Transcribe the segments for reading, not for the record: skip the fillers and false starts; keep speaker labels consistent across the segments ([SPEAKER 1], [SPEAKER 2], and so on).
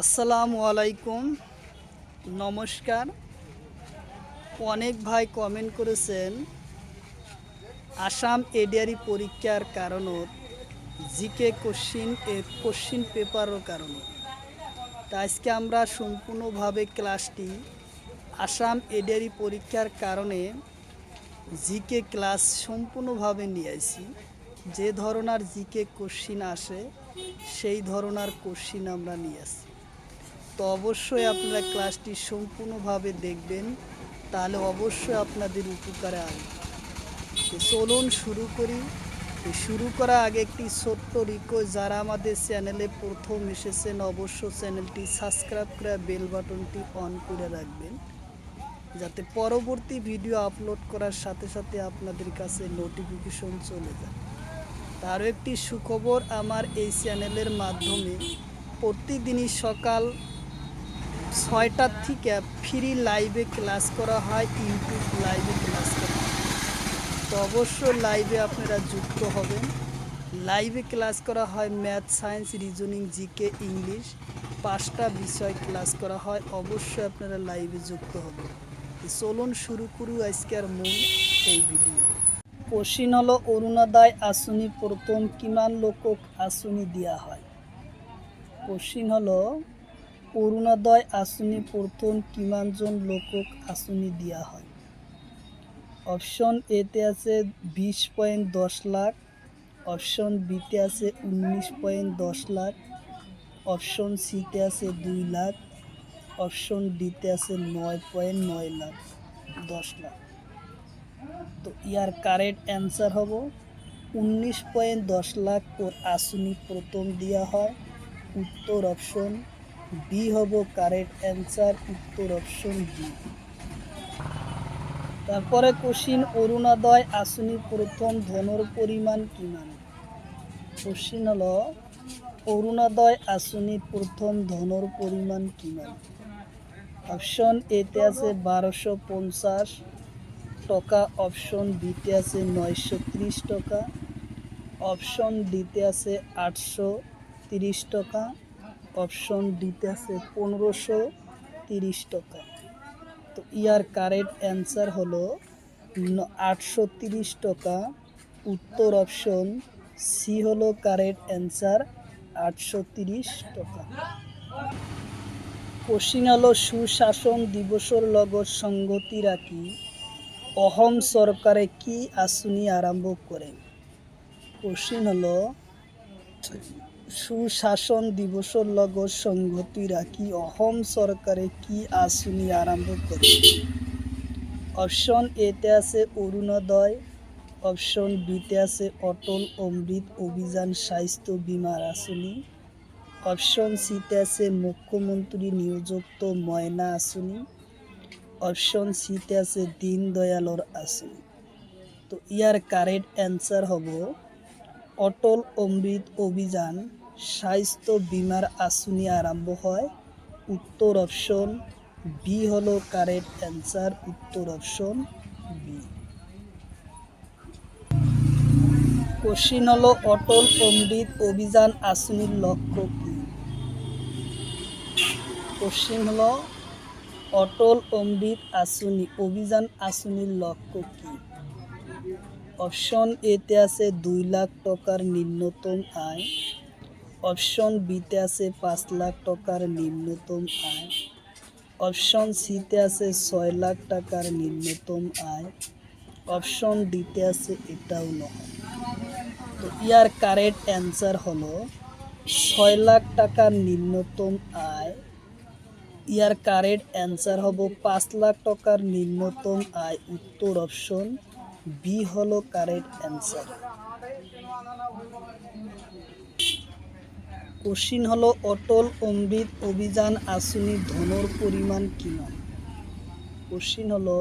[SPEAKER 1] আসসালামু আলাইকুম, নমস্কার। অনেক ভাই কমেন্ট করেছেন আসাম এডিআরই পরীক্ষার কারণত জিকে কোশ্চিন পেপারের কারণে। তা আজকে আমরা সম্পূর্ণভাবে ক্লাসটি আসাম এডিআরই পরীক্ষার কারণে জিকে ক্লাস সম্পূর্ণভাবে নিয়ে আসি। যে ধরনের জিকে কোশ্চিন আসে সেই ধরনের কোশ্চিন আমরা নিয়ে আসি। তো অবশ্যই আপনারা ক্লাসটি সম্পূর্ণভাবে দেখবেন, তাহলে অবশ্যই আপনাদের উপকারে আসবে। চলুন শুরু করি। শুরু করার আগে একটি ছোট্ট রিকোয়েস্ট, যারা আমাদের চ্যানেলে প্রথম এসেছেন অবশ্য চ্যানেলটি সাবস্ক্রাইব করে বেল বাটনটি অন করে রাখবেন, যাতে পরবর্তী ভিডিও আপলোড করার সাথে সাথে আপনাদের কাছে নোটিফিকেশন চলে যায়। তারও একটি সুখবর, আমার এই চ্যানেলের মাধ্যমে প্রতিদিনই সকাল 6টার থেকে ফ্রি লাইভে ক্লাস করা হয়, ইউটিউব লাইভে ক্লাস করা হয়। তো অবশ্যই লাইভে আপনারা যুক্ত হবেন। লাইভে ক্লাস করা হয় math, science, reasoning, GK, English, 5টা বিষয় ক্লাস করা হয়। অবশ্যই আপনারা লাইভে যুক্ত হবেন। চলুন শুরু করু আজকের মূল এই ভিডিও। কোশ্চিন হলো অরুণোদয় আঁচনি প্রথম কিমান লোকক আঁচনি দেওয়া হয়। কোশ্চিন হলো অরুণোদয় আঁচনি প্রথম কিমানজন লোকক আঁচনি দেওয়া হয়। অপশন এতে আছে 20.10 লাখ, অপশন বিতে আছে 19.10 লাখ, অপশন সিতে আছে 2 লাখ, অপশন ডিতে আছে 9.9 লাখ 10 লাখ। তো ইয়ার কারেক্ট অ্যান্সার হব 19.10 লাখ ওর আঁচনি প্রথম দেওয়া হয়। উত্তর অপশন বি হব কারেক্ট অ্যান্সার, উত্তর অপশন বি। তারপরে কোশ্চিন অরুণোদয় আঁচনি প্রথম ধনের পরিমাণ কিমান। কোশ্চিন হলো অরুণোদয় আঁচনি প্রথম ধনের পরিমাণ কিমান। অপশন এতে আছে 1250 টাকা, অপশন বিতে আছে 930 টাকা, অপশন ডিতে আছে 830 টাকা, অপশন ডিতে আছে 1530 টাকা। তো ইয়ার কারেক্ট অ্যান্সার হলো 830 টাকা। উত্তর অপশন সি হলো কারেক্ট অ্যান্সার, 830 টাকা। কোশ্চিন হলো সুশাসন দিবসের লগত সংগতি রাখি অসম সরকারে কি আঁচনি আরম্ভ করে। কোশ্চিন হলো সুশাসন দিবসের লগত সংগতি রাখি অসম সরকারে কি আঁচনি আরম্ভ করে। অপশন এতে আছে অরুণোদয়, অপশন বিতে আছে অটল অমৃত অভিযান স্বাস্থ্য বীমার আঁচনি, অপশন সিতে আছে মুখ্যমন্ত্রী নিয়োজিত ময়না আঁচনি, অপশন সিতে আছে দীনদয়ালর আঁচনি। তো ইয়ার কারেক্ট অ্যান্সার হব অটল অমৃত অভিযান স্বাস্থ্য বীমার আঁচনি আরম্ভ হয়। উত্তর অপশন বি হলো কারেক্ট অ্যান্সার, উত্তর অপশন বি। কোশ্চিন হলো অটল অমৃত অভিযান আঁচনির লক্ষ্য কি। কোশ্চিন হলো অটল অমৃত অভিযান আঁচনির লক্ষ্য কি। অপশন এতে আছে 2 লাখ টাকার ন্যূনতম আয়, অপশন বিতে আছে 5 লাখ টাকার ন্যূনতম আয়, অপশন সিতে আছে 6 লাখ টাকার ন্যূনতম আয়, অপশন ডিতে আছে এটাও নয়। তো ইয়ার কারেক্ট অ্যান্সার হলো 6 লাখ টাকার ন্যূনতম আয়। ইয়ার কারেক্ট অ্যান্সার হব 5 লাখ টাকার ন্যূনতম আয়। উত্তর অপশন বি হলো কারেক্ট অ্যান্সার। কোশ্চিন হলো অটল অমৃত অভিযান আঁচনির ধনের পরিমাণ কিমান। কোশ্চিন হলো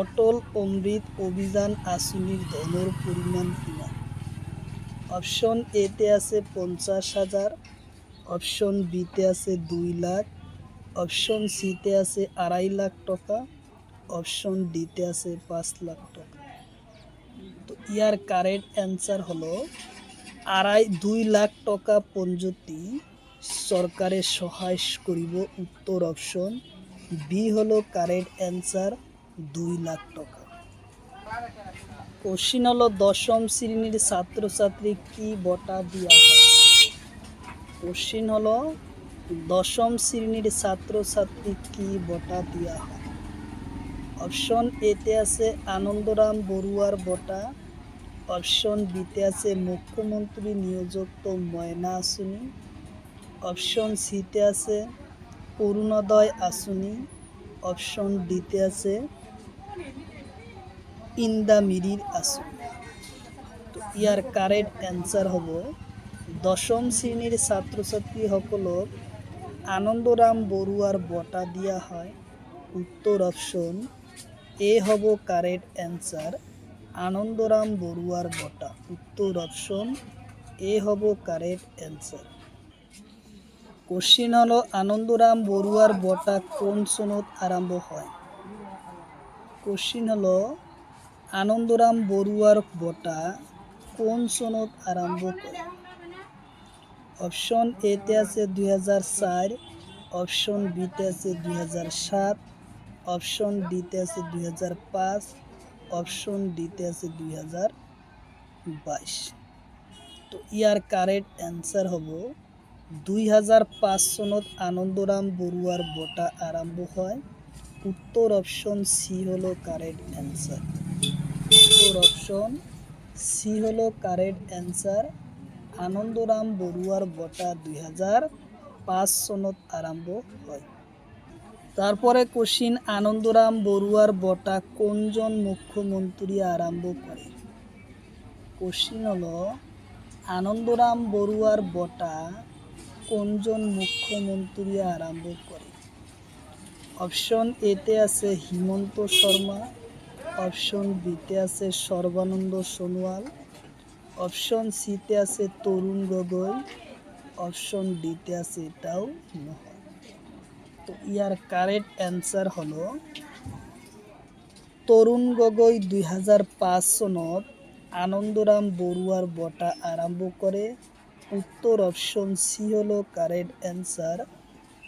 [SPEAKER 1] অটল অমৃত অভিযান আঁচনির ধনের পরিমাণ কিমান। অপশন এতে আছে 50,000, অপশন বিতে আছে 2 লাখ, অপশন সিতে আছে 2.5 লাখ টাকা, অপশন ডিতে আছে 5 লাখ টাকা। তো ইয়ার কারেক্ট অ্যান্সার হলো 2 লাখ টাকা পঞ্জতি সরকারে সহায় করিব, উত্তর অপশন বি হলো কারেক্ট অ্যান্সার, 2 লাখ টাকা। কোশ্চিন হলো দশম শ্রেণীর ছাত্রছাত্রী কি বঁটা দেওয়া হয়? কোশ্চিন হলো দশম শ্রেণীর ছাত্রছাত্রী কি বঁটা দেওয়া হয়? অপশন এতে আছে আনন্দরাম বড়ুয়ার বঁটা, অপশন বিতে আছে মুখ্যমন্ত্রী নিয়োজিত ময়না আসনি, অপশন সিতে আছে অরুণোদয় আসনি, অপশন ডিতে আছে ইন্দামিরির আসনি। তো ইয়ার কারেক্ট অ্যান্সার হব দশম শ্রেণীর ছাত্রছাত্রী সকলক আনন্দরাম বড়ুয়ার বঁটা দিয়া হয়, উত্তর অপশন এ হব কারেক্ট অ্যান্সার, আনন্দরাম বড়ুয়ার বঁটা, উত্তর অপশন এ হব কারেক্ট অ্যান্সার। কোশ্চিন হলো আনন্দরাম বড়ুয়ার বঁটা কোন সনত আরম্ভ হয়? কোশ্চিন হলো আনন্দরাম বড়ুয়ার বঁটা কোন সনত আরম্ভ করে? অপশন এতে আছে 2004, অপশন বিতে আছে 2007, অপশন ডিতে আছে 2005, অপশন ডিতে আছে 2022। তো ইয়ার কারেক্ট অ্যান্সার হব 2005 সনত আনন্দরাম বড়ুয়ার বঁটা আরম্ভ হয়, উত্তর অপশন সি হলো কারেক্ট অ্যান্সার, উত্তর অপশন সি হলো কারেক্ট অ্যান্সার, আনন্দরাম বড়ুয়ার বঁটা 2005 সনত আরম্ভ হয়। তারপরে কোশ্চিন আনন্দরাম বড়ুয়ার বঁটা কোনজন মুখ্যমন্ত্রী আরম্ভ করে? কোশ্চিন হলো আনন্দরাম বড়ুয়ার বঁটা কোনজন মুখ্যমন্ত্রী আরম্ভ করে? অপশন এতে আছে হিমন্ত শর্মা, অপশন বিতে আছে সর্বানন্দ সোনোয়াল, অপশন সিতে আছে তরুণ গগৈ, অপশন ডিতে আছে এটাও নয়। তো ইয়ার কারেক্ট অ্যান্সার হলো তরুণ গগৈ 2005 সনত আনন্দরাম বড়ুয়ার বঁটা আরম্ভ করে, উত্তর অপশন সি হলো কারেক্ট অ্যান্সার,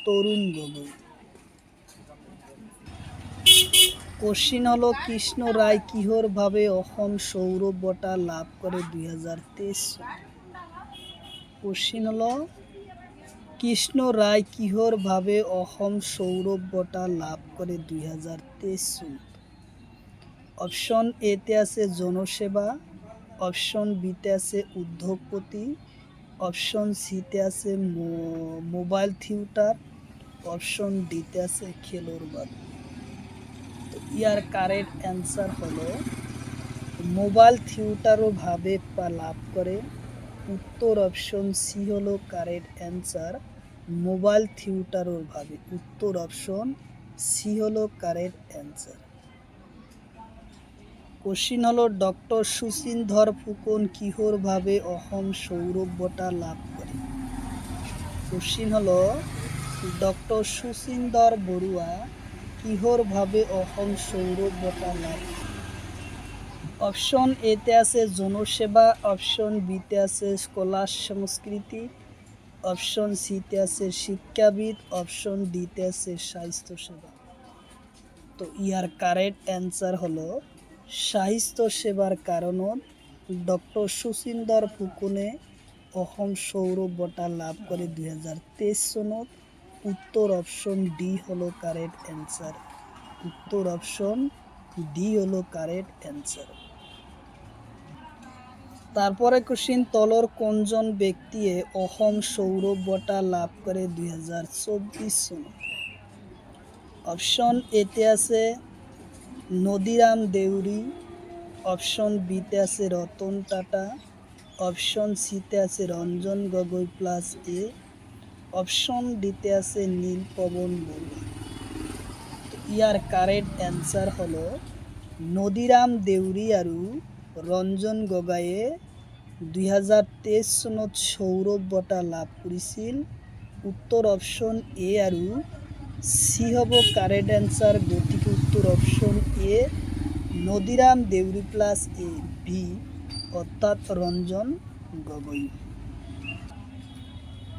[SPEAKER 1] তরুণ গগৈ। কোশ্চিন হলো কৃষ্ণ রায় কিহর ভাবে অসম সৌরভ বঁটা লাভ করে 2023 সনে? কোশ্চিন হলো কৃষ্ণ রায় কিহর ভাবে অসম সৌরভ বঁটা লাভ করে 2023 সনে? অপশন এতে আছে জনসেবা, অপশন বিতে আছে উদ্যোগপতি, অপশন সিতে আছে মোবাইল থিয়েটার, অপশন ডিতে আছে খেলোরবাদ। তো ইয়ার কারেক্ট অ্যান্সার হলো মোবাইল থিয়েটারও ভাবে লাভ করে, উত্তর অপশন সি হলো কারেক্ট অ্যান্সার, মোবাইল থিয়েটারও ভাবে, উত্তর অপশন সি হলো কারেক্ট অ্যান্সার। কোশ্চিন হলো ডক্টর সুচিন্ধর ফুকন কিহর ভাবে অসম সৌরভ বঁটা লাভ করে? কোশ্চিন হলো ডক্টর সুচিন্ধর বড়ুয়া কিহর ভাবে অসম সৌরভ বঁটা লাভ করে? অপশন এতে আছে জনসেবা, অপশন বিতে আছে কলা সংস্কৃতি, অপশন সিতে আছে শিক্ষাবিদ, অপশন ডিতে আছে স্বাস্থ্যসেবা। তো ইয়ার কারেক্ট অ্যান্সার হলো স্বাস্থ্যসেবার কারণত ডক্টর সুচিন্ধর ফুকনে অসম সৌরভ বঁটা লাভ করে 2023 সনত, উত্তর অপশন ডি হলো কারেক্ট অ্যান্সার, উত্তর অপশন ডি হলো কারেক্ট অ্যান্সার। তারপরে কোশ্চিন তলর কোনজন ব্যক্তিয়ে অসম সৌরভ বঁটা লাভ করে 2024 সনত? অপশন এতে আছে নদীরাম দেউরি, অপশন বিতে আছে রতন টাটা, অপশন সিতে আছে রঞ্জন গগৈ প্লাস এ, অপশন ডিতে আছে নীলপবন বড়ুয়া। ইয়ার কারেক্ট অ্যান্সার হলো নদীরাম দেউরি আৰু ৰঞ্জন গগৈয়ে 2023 চনত সৌৰভ বঁটা লাভ কৰিছিল, উত্তৰ অপশ্যন এ আৰু সি হ'ব কাৰেক্ট এনচাৰ, গতিকে উত্তৰ option A Nadiram Deori plus A B অৰ্থাৎ ৰঞ্জন গগৈ।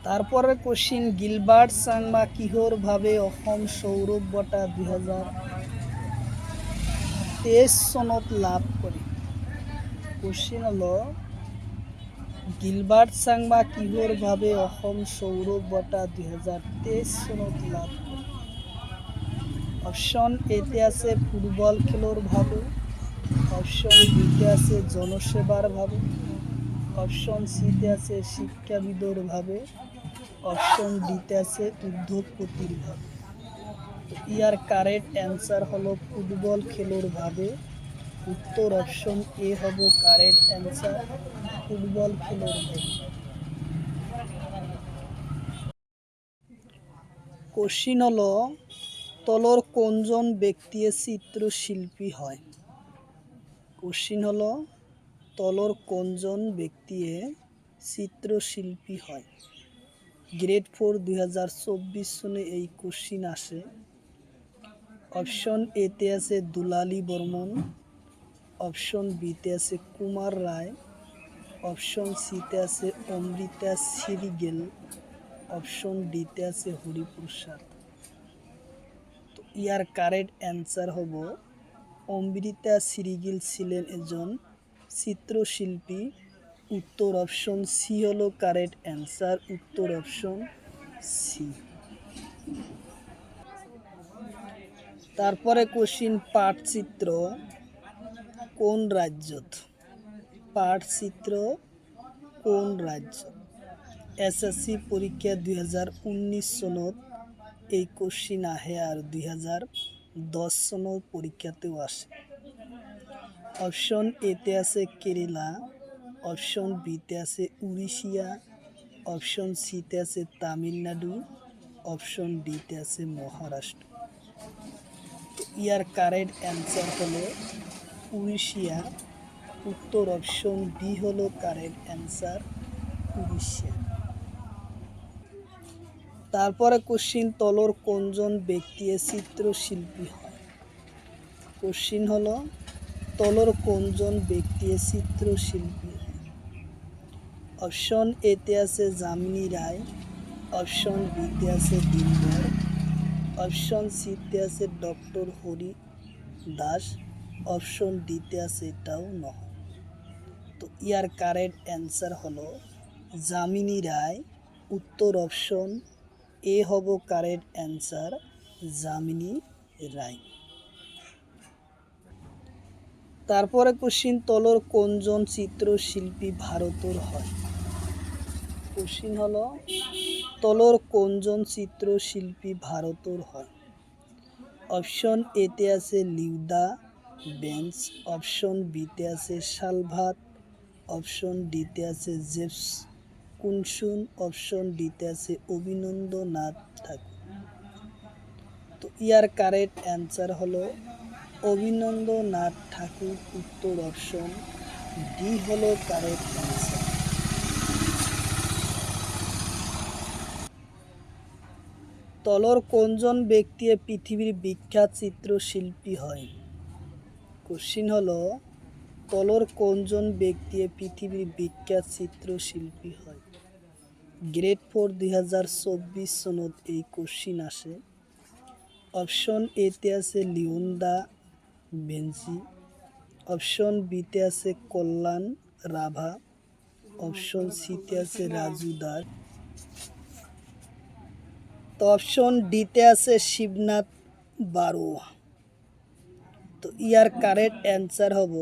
[SPEAKER 1] তারপরে কোশ্চিন গিলবার্ট চাংমা কিহৰ ভাৱে অসম সৌৰভ বঁটা 2023 চনত লাভ কৰে। কোশ্চিন হলো গিলবার্ট চাংমা কিহৰ ভাৱে অসম সৌৰভ বঁটা 2023 চনত লাভ কৰে। অপশন এতে আছে ফুটবল খেলৰ ভাৱে, অপশন বিতে আছে জনসেবার ভাবে, অপশন সিতে আছে শিক্ষাবিদর ভাবে, অপশন ডিতে আছে উদ্যোগপতির ভাবে। ইয়ার কারেক্ট অ্যান্সার হলো ফুটবল খেলোর ভাবে। উত্তর অপশন এ হব কারেক্ট অ্যান্সার, ফুটবল খেলোর ভাবে। কোশ্চিন হলো তলর কোনজন ব্যক্তি চিত্রশিল্পী হয়। কোশ্চিন হলো তলর কোনজন ব্যক্তি চিত্রশিল্পী হয়। গ্রেড 4 2024 সনে এই কোশ্চিন আসে। অপশন এতে আছে দুলালী বর্মন, অপশন বিতে আছে কুমার রায়, অপশন সিতে আছে অমৃতা সিরিগেল, অপশন ডিতে আছে হরিপ্রসাদ। তো ইয়ার কারেক্ট অ্যান্সার হব অমৃতা সিরিগেল ছিলেন একজন চিত্রশিল্পী। উত্তর অপশন সি হলো কারেক্ট অ্যান্সার, উত্তর অপশন সি। তারপরে কোশ্চিন পাটচিত্র কোন রাজ্যত। পাটচিত্র কোন রাজ্য। এসএসসি পরীক্ষা 2019 সনত এই কোশ্চিন আহে আর 2010 সনের পরীক্ষাতেও আসে। অপশন এতে আছে কেরালা, অপশন বিতে আছে উড়িষ্যা, অপশন সিতে আছে তামিলনাড়ু, অপশন ডিতে আছে মহারাষ্ট্র। ইয়ার কারেক্ট অ্যান্সার হলো উড়িষ্যা। উত্তর অপশন বি হলো কারেক্ট অ্যান্সার, উড়িষ্যা। তারপরে কোশ্চিন তলর কোনজন ব্যক্তি চিত্রশিল্পী হয়। কোশ্চিন হলো তলর কোনজন ব্যক্তি চিত্রশিল্পী হয়। অপশন এতে আছে যামিনী রায়, অপশন বিতে আছে দিনভর, অপশন সিতে আছে ডক্টর হরি দাস, অপশন ডিতে আছে এটাও নয়। তো ইয়ার কারেক্ট অ্যান্সার হলো যামিনী রায়। উত্তর অপশন এ হব কারেক্ট অ্যান্সার, যামিনী রায়। তারপরে কোশ্চিন তলর কোনজন চিত্রশিল্পী ভারতের হয়। কোশ্চিন হলো তলর কোনজন চিত্রশিল্পী ভারতের হয়। অপশন এতে আছে লিউদা বেঞ্চ, অপশন বিতে আছে শালভাত, অপশন ডিতে আছে জেফস কুনসুন, অপশন ডিতে আছে অভিনন্দনাথ ঠাকুর। তো ইয়ার কারেক্ট অ্যান্সার হলো অভিনন্দনাথ ঠাকুর। উত্তর অপশন ডি হলো কারেক্ট অ্যান্সার। তলর কোনজন ব্যক্তি পৃথিবীর বিখ্যাত চিত্রশিল্পী হয়। কোশ্চিন হলো তলর কোনজন ব্যক্তি পৃথিবীর বিখ্যাত চিত্রশিল্পী হয়। গ্রেড 4 2024 সনত এই কোশ্চিন আসে। অপশন এতে আছে লিওন্দা বেঞ্চি, অপশন বিতে আছে কল্যাণ রাভা, অপশন সিতে আছে রাজু দাস, তো অপশন ডিতে আছে শিবনাথ বারোয়া। তো ইয়ার কারেক্ট অ্যান্সার হব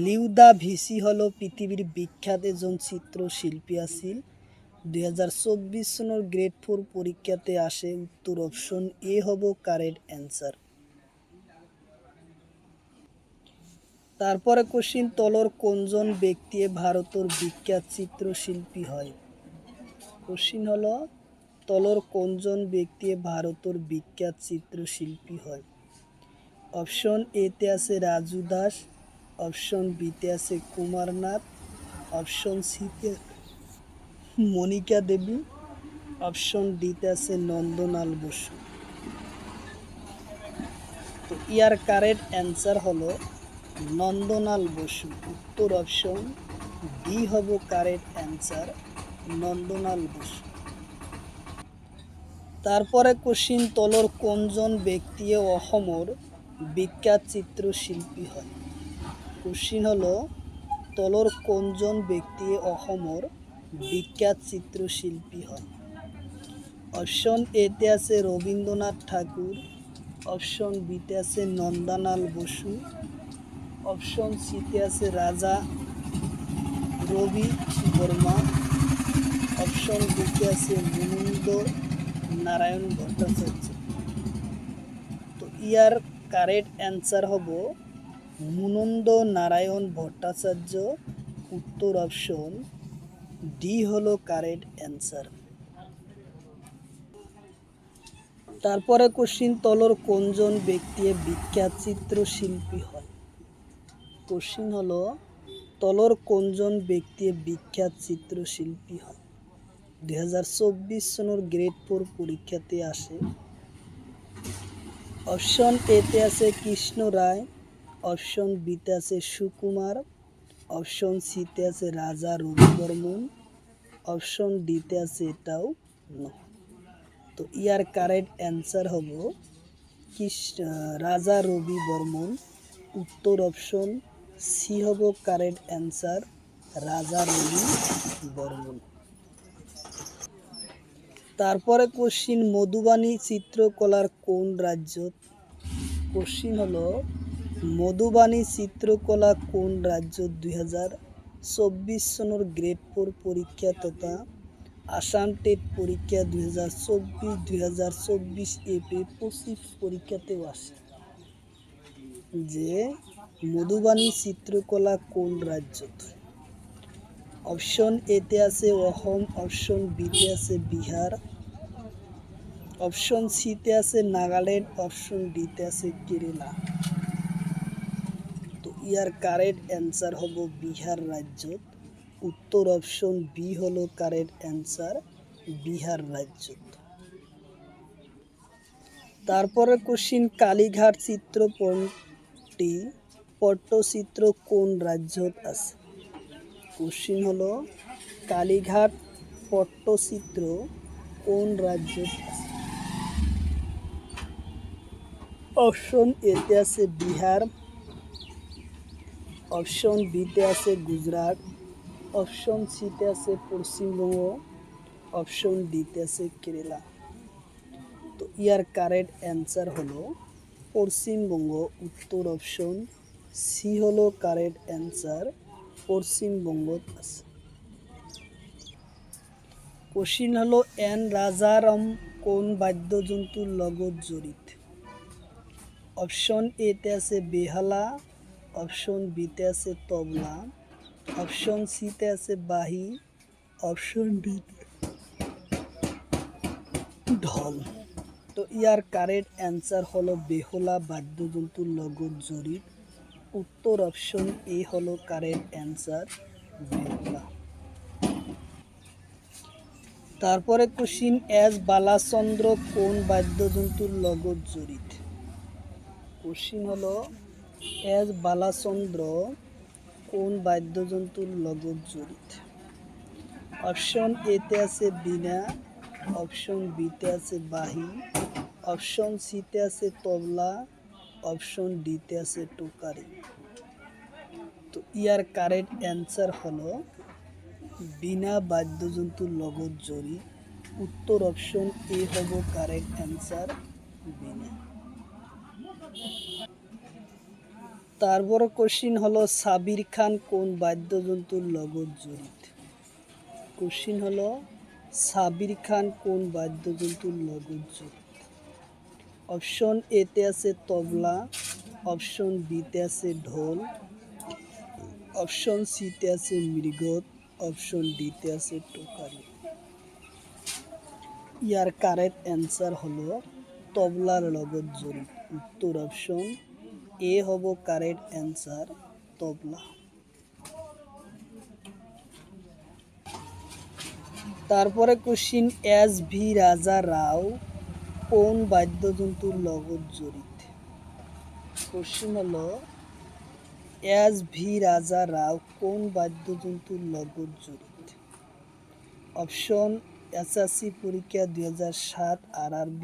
[SPEAKER 1] লিউদা ভিসি হলো পৃথিবীর বিখ্যাত একজন চিত্রশিল্পী আছিল। 2024 সনের গ্রেড 4 পরীক্ষাতে আসে। উত্তর অপশন এ হব কারেক্ট অ্যান্সার। তারপরে কোশ্চিন তলর কোনজন ব্যক্তি ভারতের বিখ্যাত চিত্রশিল্পী হয়। কোশ্চিন হলো তলর কোনজন ব্যক্তি ভারতের বিখ্যাত চিত্রশিল্পী হয়। অপশন এতে আছে রাজু দাস, অপশন বিতে আছে কুমারনাথ, অপশন সিতে মনিকা দেবী, অপশন ডিতে আছে নন্দলাল বসু। তো ইয়ার কারেক্ট অ্যান্সার হলো নন্দলাল বসু। উত্তর অপশন ডি হব কারেক্ট অ্যান্সার, নন্দলাল বসু। তারপরে কোশ্চিন, তলৰ কোনজন ব্যক্তিয়ে অসমৰ বিখ্যাত চিত্ৰশিল্পী হয়? কোশ্চিন হলো, তলৰ কোনজন ব্যক্তিয়ে অসমৰ বিখ্যাত চিত্ৰশিল্পী হয়? অপশন এতে আছে রবীন্দ্রনাথ ঠাকুর, অপশন বিতে আছে নন্দলাল বসু, অপশন সিতে আছে রাজা রবি বর্মা, অপশন ডিতে আছে মুকুন্দ নারায়ণ ভট্টাচার্য। তো ইয়ার কারেক্ট অ্যান্সার হব মুকুন্দ নারায়ণ ভট্টাচার্য। উত্তর অপশন ডি হলো কারেক্ট অ্যান্সার। তারপরে কোশ্চিন, তলৰ কোনজন ব্যক্তিয়ে বিখ্যাত চিত্রশিল্পী হয়? কোশ্চিন হলো, তলৰ কোনজন ব্যক্তিয়ে বিখ্যাত চিত্রশিল্পী হয়? 2024 চনৰ গ্ৰেড 4 পৰীক্ষাতে আসে। অপশন এতে আছে কৃষ্ণ রায়, অপশন বিতে আছে সুকুমার, অপশন সিতে আছে রাজা রবি বর্মন, অপশন ডিতে আছে এটাও নয়। তো ইয়ার কারেক্ট অ্যান্সার হব রাজা রবি বর্মন। উত্তর অপশন সি হব কারেক্ট অ্যান্সার, রাজা রবি বর্মন। তারপরে কোশ্চিন, মধুবাণী চিত্রকলার কোন রাজ্যত? কোশ্চিন হলো, মধুবাণী চিত্রকলা কোন রাজ্যত 2024 চনৰ গ্ৰেড 4 পৰীক্ষা তথা আসাম টেট পরীক্ষা 2024 এপ্রিল 25 পরীক্ষাতেও আসে যে মধুবাণী চিত্রকলা কোন রাজ্যত? অপশন এতে আছে অসম, অপশন বিতে আছে বিহার, অপশন সিতে আছে নাগাল্যান্ড, অপশন ডিতে আছে কেরালা। তো ইয়ার কারেক্ট অ্যান্সার হব বিহার রাজ্যত। উত্তর অপশন বি হলো কারেক্ট অ্যান্সার, বিহার রাজ্যত। তারপরে কোশ্চিন, কালীঘাট চিত্রপটটি পট্টচিত্র কোন রাজ্যত আছে? কোশ্চিন হলো, কালীঘাট পট্টচিত্র কোন রাজ্যত আছে? অপশন এতে আছে বিহার, অপশন বিতে আছে গুজরাট, অপশন সিতে আছে পশ্চিমবঙ্গ, অপশন ডিতে আছে কেরালা। তো ইয়ার কারেক্ট অ্যান্সার হলো পশ্চিমবঙ্গ। উত্তর অপশন সি হলো কারেক্ট অ্যান্সার, পশ্চিমবঙ্গত আছে। কোশ্চিন হলো, এন রাজারাম কোন বাদ্যযন্ত্ৰৰ লগত জড়িত? অপশন এতে আছে বেহালা, অপশন বিতে আছে তবলা, অপশন সিতে আছে বাঁহী, অপশন ডিতে ঢোল। তো ইয়ার কারেক্ট অ্যান্সার হলো বেহালা বাদ্যযন্ত্ৰৰ লগত জড়িত। উত্তর অপশন এ হলো কারেক্ট অ্যান্সার, বেহালা। তারপরে কোশ্চিন, এস বালাচন্দ্র কোন বাদ্যযন্ত্ৰৰ লগত জড়িত? কোশ্চিন হলো, এস বালাচন্দ্র কোন বাদ্যযন্ত্ৰৰ লগত জড়িত? অপশন এতে আছে বীণা, অপশন বিতে আছে বাঁহী, অপশন সিতে আছে তবলা, অপশন ডিতে আছে টোকারি। তো ইয়ার কারেক্ট অ্যান্সার হলো বীণা বাদ্যযন্ত্ৰৰ লগত জড়িত। উত্তর অপশন এ হব কারেক্ট অ্যান্সার, বীণা। তারপর কোশ্চিন হলো, সাবির খান কোন বাদ্যযন্ত্ৰৰ লগত জড়িত? কোশ্চিন হলো, সাবির খান কোন বাদ্যযন্ত্ৰৰ লগত জড়িত? অপশন এতে আছে তবলা, অপশন বিতে আছে ঢোল, অপশন সিতে আছে মৃগত, অপশন ডিতে আছে টোকারি। ইয়ার কারেক্ট অ্যান্সার হলো তবলার লগত জড়িত। উত্তর অপশন এ হব কারেক্ট অ্যান্সার, তবলা। তারপরে কোশ্চিন, এস ভি রাজা রাও কোন বাদ্যযন্ত্ৰৰ লগত জড়িত? কোশ্চিন হলো, এস ভি রাজা রাও কোন বাদ্যযন্ত্ৰৰ লগত জড়িত? অপশন এসএসসি পরীক্ষা 2007 RRB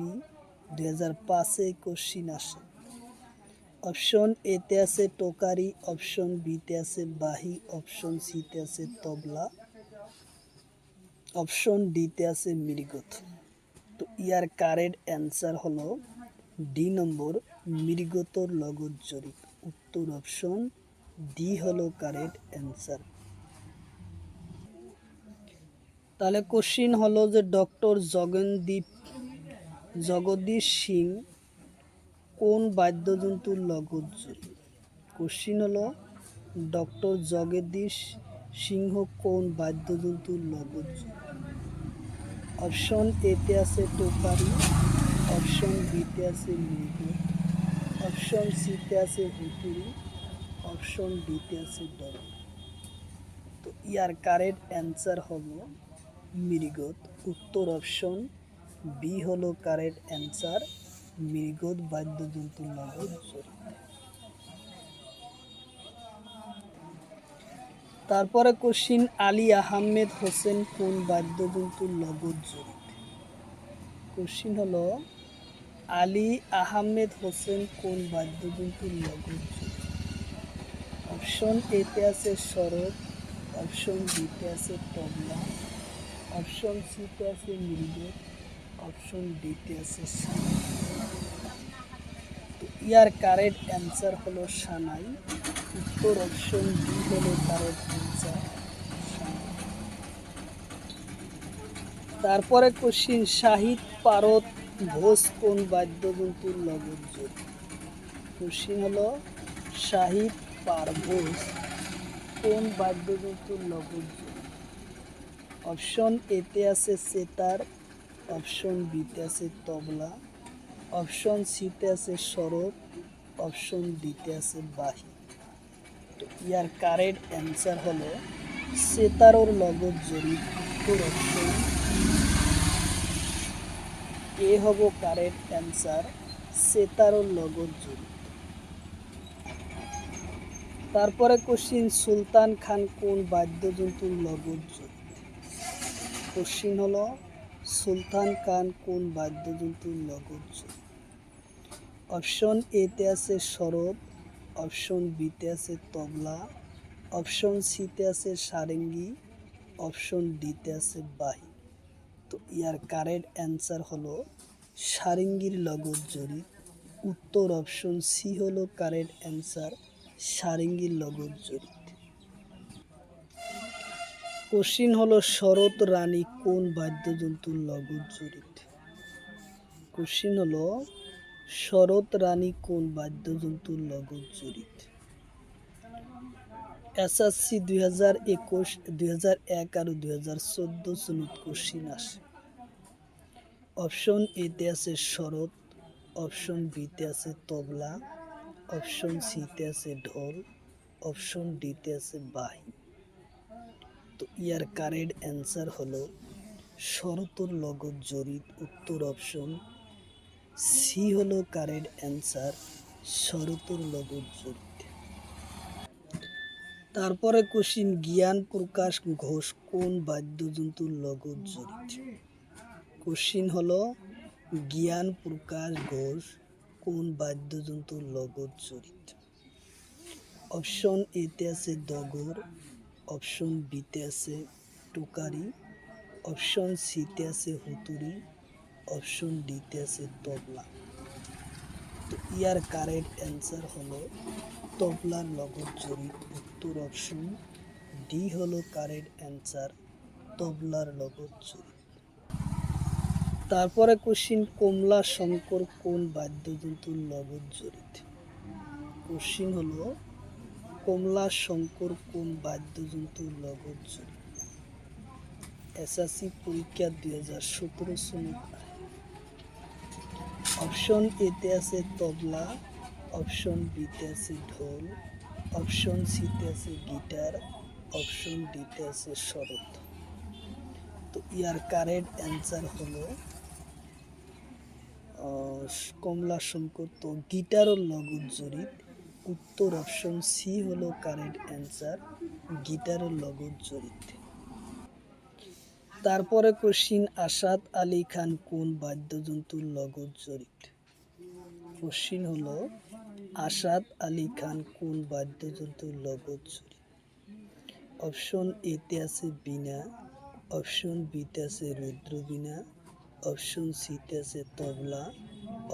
[SPEAKER 1] 2005 কোশ্চিন আসে। অপশন এতে আছে টোকারি, অপশন বিতে আছে বাহি, অপশন সিতে আছে তবলা, অপশন ডিতে আছে মৃগত। তো ইয়ার কারেক্ট অ্যান্সার হলো ডি নম্বর, মৃগতর লগত জড়িত। উত্তর অপশন ডি হলো কারেক্ট অ্যান্সার। তাহলে কোশ্চিন হলো যে ডক্টর জগদীশ সিং কোন বাদ্যযন্ত্রের লগত জড়িত? কোশ্চিন হলো ডক্টর জগদীশ সিংহ কোন বাদ্যযন্ত্রের লগত জড়িত? অপশন এতে আছে টোকারি, অপশন বিতে আছে মৃগ, অপশন সিতে আছে হুতুরি, অপশন ডিতে আছে ডগ। তো ইয়ার কারেক্ট অ্যান্সার হলো মৃগত। উত্তর অপশন বি হলো কারেক্ট অ্যান্সার, মৃগত বাদ্যযন্ত্রের লগত জড়িত। তারপরে কোশ্চিন আলী আহমেদ হোসেন কোন বাদ্যযন্ত্রের লগত জড়িত? কোশ্চিন হলো আলী আহমেদ হোসেন কোন বাদ্যযন্ত্রের লগত জড়িত? অপশন এতে আছে সরোদ, অপশন বিতে আছে তবলা, অপশন সিতে আছে মৃগ, অপশন ডিতে আছে সানাই। তো ইয়ার কারেক্ট অ্যান্সার হলো সানাই। উত্তর অপশন বি হলো কারেক্ট অ্যান্সার। তারপরে কোশ্চিন শাহিদ পারত ঘোষ কোন বাদ্যযন্ত্রের লগত জড়িত? কোশ্চিন হলো শাহিদ পার ঘোষ কোন বাদ্যযন্ত্রের লগত জড়িত? অপশন এতে আছে সেতার, অপশন বিতে আছে তবলা, অপশন সিতে আছে সরোদ, অপশন ডিতে আছে বাহি। তো ইয়ার কারেক্ট অ্যান্সার হলো সেতারোর লগত জড়িত। উত্তর অপশন এ হব কারেক্ট অ্যান্সার, সেতারোর লগত জড়িত। তারপরে কোশ্চিন সুলতান খান কোন বাদ্যযন্ত্রের লগত জড়িত? কোশ্চিন হলো সুলতান খান কোন বাদ্যযন্ত্রের লগত জড়িত? অপশন এতে আছে সরোদ, অপশন বিতে আছে তবলা, অপশন সিতে আছে সারেঙ্গি, অপশন ডিতে আছে বাহি। তো ইয়ার কারেক্ট অ্যান্সার হলো সারেঙ্গির লগত জড়িত। উত্তর অপশন সি হলো কারেক্ট অ্যান্সার, সারেঙ্গির লগত জড়িত। কোশ্চিন হলো শরৎ রানী কোন বাদ্যযন্ত্রের লগত জড়িত? কোশ্চিন হলো শরৎ রানী কোন বাদ্যযন্ত্রের লগত জড়িত? এসএসসি 2021, 2001 আর 2014 সনত কোশ্চিন আসে। অপশন এতে আছে শরৎ, অপশন বিতে আছে তবলা, অপশন সিতে আছে ঢোল, অপশন ডিতে আছে বাহি। তো ইয়ার কারেক্ট অ্যান্সার হলো শরৎর লগত জড়িত। উত্তর অপশন সি হলো কারেক্ট অ্যান্সার, শরৎর লগত জড়িত। তারপরে কোশ্চিন জ্ঞান প্রকাশ ঘোষ কোন বাদ্যযন্ত্রের লগত জড়িত? কোশ্চিন হলো জ্ঞান প্রকাশ ঘোষ কোন বাদ্যযন্ত্রের লগত জড়িত? অপশন এতে আছে দগর, অপশন বিতে আছে টোকারি, অপশন সিতে আছে হুতুরি, অপশন ডিতে আছে তবলা। তো ইয়ার কারেক্ট অ্যান্সার হলো তবলার লগত জড়িত। উত্তর অপশন ডি হলো কারেক্ট অ্যান্সার, তবলার লগত জড়িত। তারপরে কোশ্চিন কমলা শঙ্কর কোন বাদ্যযন্ত্রের লগত জড়িত? কোশ্চিন হলো কমলা শঙ্কর কোন বাদ্যযন্ত্রের লগত জড়িত? এসএসসি পরীক্ষা 2017 সনত। অপশন এতে আছে তবলা, অপশন বিতে আছে ঢোল, অপশন সিতে আছে গিটার, অপশন ডিতে আছে সরোদ। তো ইয়ার কারেক্ট অ্যান্সার হলো কমলা শঙ্কর। তো গিটারের লগত জড়িত। উত্তর অপশন সি হলো কারেক্ট অ্যান্সার, গিটারের লগত জড়িত। তারপরে কোশ্চিন, আসাদ আলী খান কোন বাদ্যযন্ত্রের লগত জড়িত? কোশ্চিন হলো আসাদ আলী খান কোন বাদ্যযন্ত্রের লগত জড়িত? অপশন এতে আছে বীণা, অপশন বিতে আছে রুদ্রবীণা, অপশন সিতে আছে তবলা,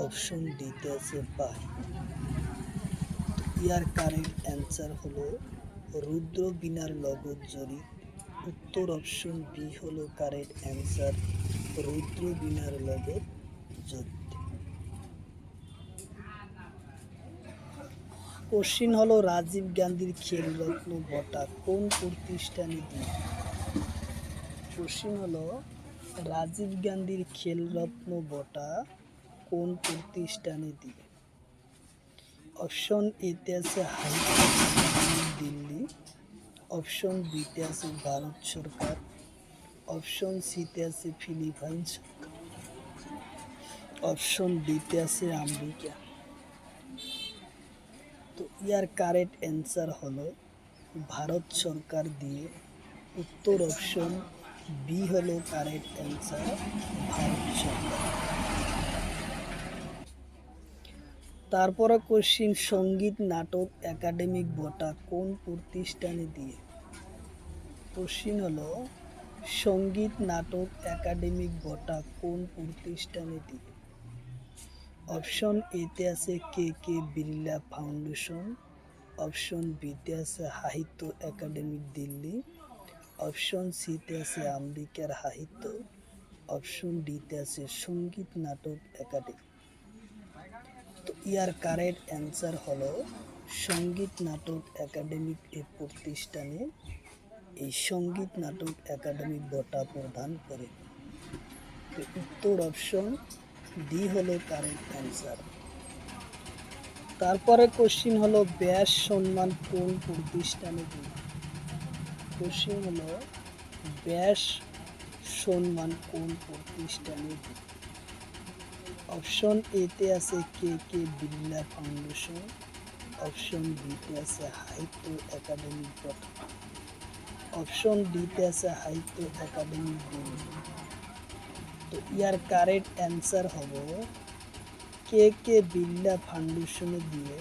[SPEAKER 1] অপশন ডিতে আছে বাঁশি। ইয়ার কারেক্ট অ্যান্সার হলো রুদ্রবীণার লগত জড়িত। উত্তর অপশন বি হলো কারেক্ট অ্যান্সার, রুদ্রবীণার লগত জড়িত। কোশ্চিন হলো রাজীব গান্ধীর খেলরত্ন বঁটা কোন প্রতিষ্ঠানে দিয়ে? কোশ্চিন হলো রাজীব গান্ধীর খেলরত্ন বঁটা কোন প্রতিষ্ঠানে দিয়ে? অপশন এতে আছে হাইকোর্ট দিল্লি, অপশন বিতে আছে ভারত সরকার, অপশন সিতে আছে ফিলিপাইন সরকার, অপশন ডিতে আছে আমেরিকা। তো ইয়ার কারেক্ট অ্যান্সার হলো ভারত সরকার দিয়ে। উত্তর অপশন বি হলো কারেক্ট অ্যান্সার, ভারত সরকার। তারপরে কোশ্চিন, সঙ্গীত নাটক একাডেমিক বঁটা কোন প্রতিষ্ঠানে দিয়ে? কোশ্চিন হলো সঙ্গীত নাটক একাডেমিক বঁটা কোন প্রতিষ্ঠানে দিয়ে? অপশন এতে আছে কে কে বিড়লা ফাউন্ডেশন, অপশন বিতে আছে সাহিত্য একাডেমি দিল্লি, অপশন সিতে আছে আমেরিকার সাহিত্য, অপশন ডিতে আছে সঙ্গীত নাটক একাডেমি। তো ইয়ার কারেক্ট অ্যান্সার হলো সঙ্গীত নাটক একাডেমিক এই প্রতিষ্ঠানে এই সঙ্গীত নাটক একাডেমিক বঁটা প্রদান করে। তো উত্তর অপশন ডি হলো কারেক্ট অ্যান্সার। তারপরে কোশ্চিন হলো ব্যাস সম্মান কোন প্রতিষ্ঠানে দিয়ে? কোশ্চিন হলো ব্যাস সম্মান কোন প্রতিষ্ঠানে দিয়ে? অপশন এতে আছে কে কে বিড়লা ফাউন্ডেশন, অপশন বিতে আছে সাহিত্য একাডেমি বঁটা, অপশন ডিতে আছে সাহিত্য একাডেমি দিল্লি। তো ইয়ার কারেক্ট অ্যান্সার হবে কে কে বিড়লা ফাউন্ডেশনে দিয়ে।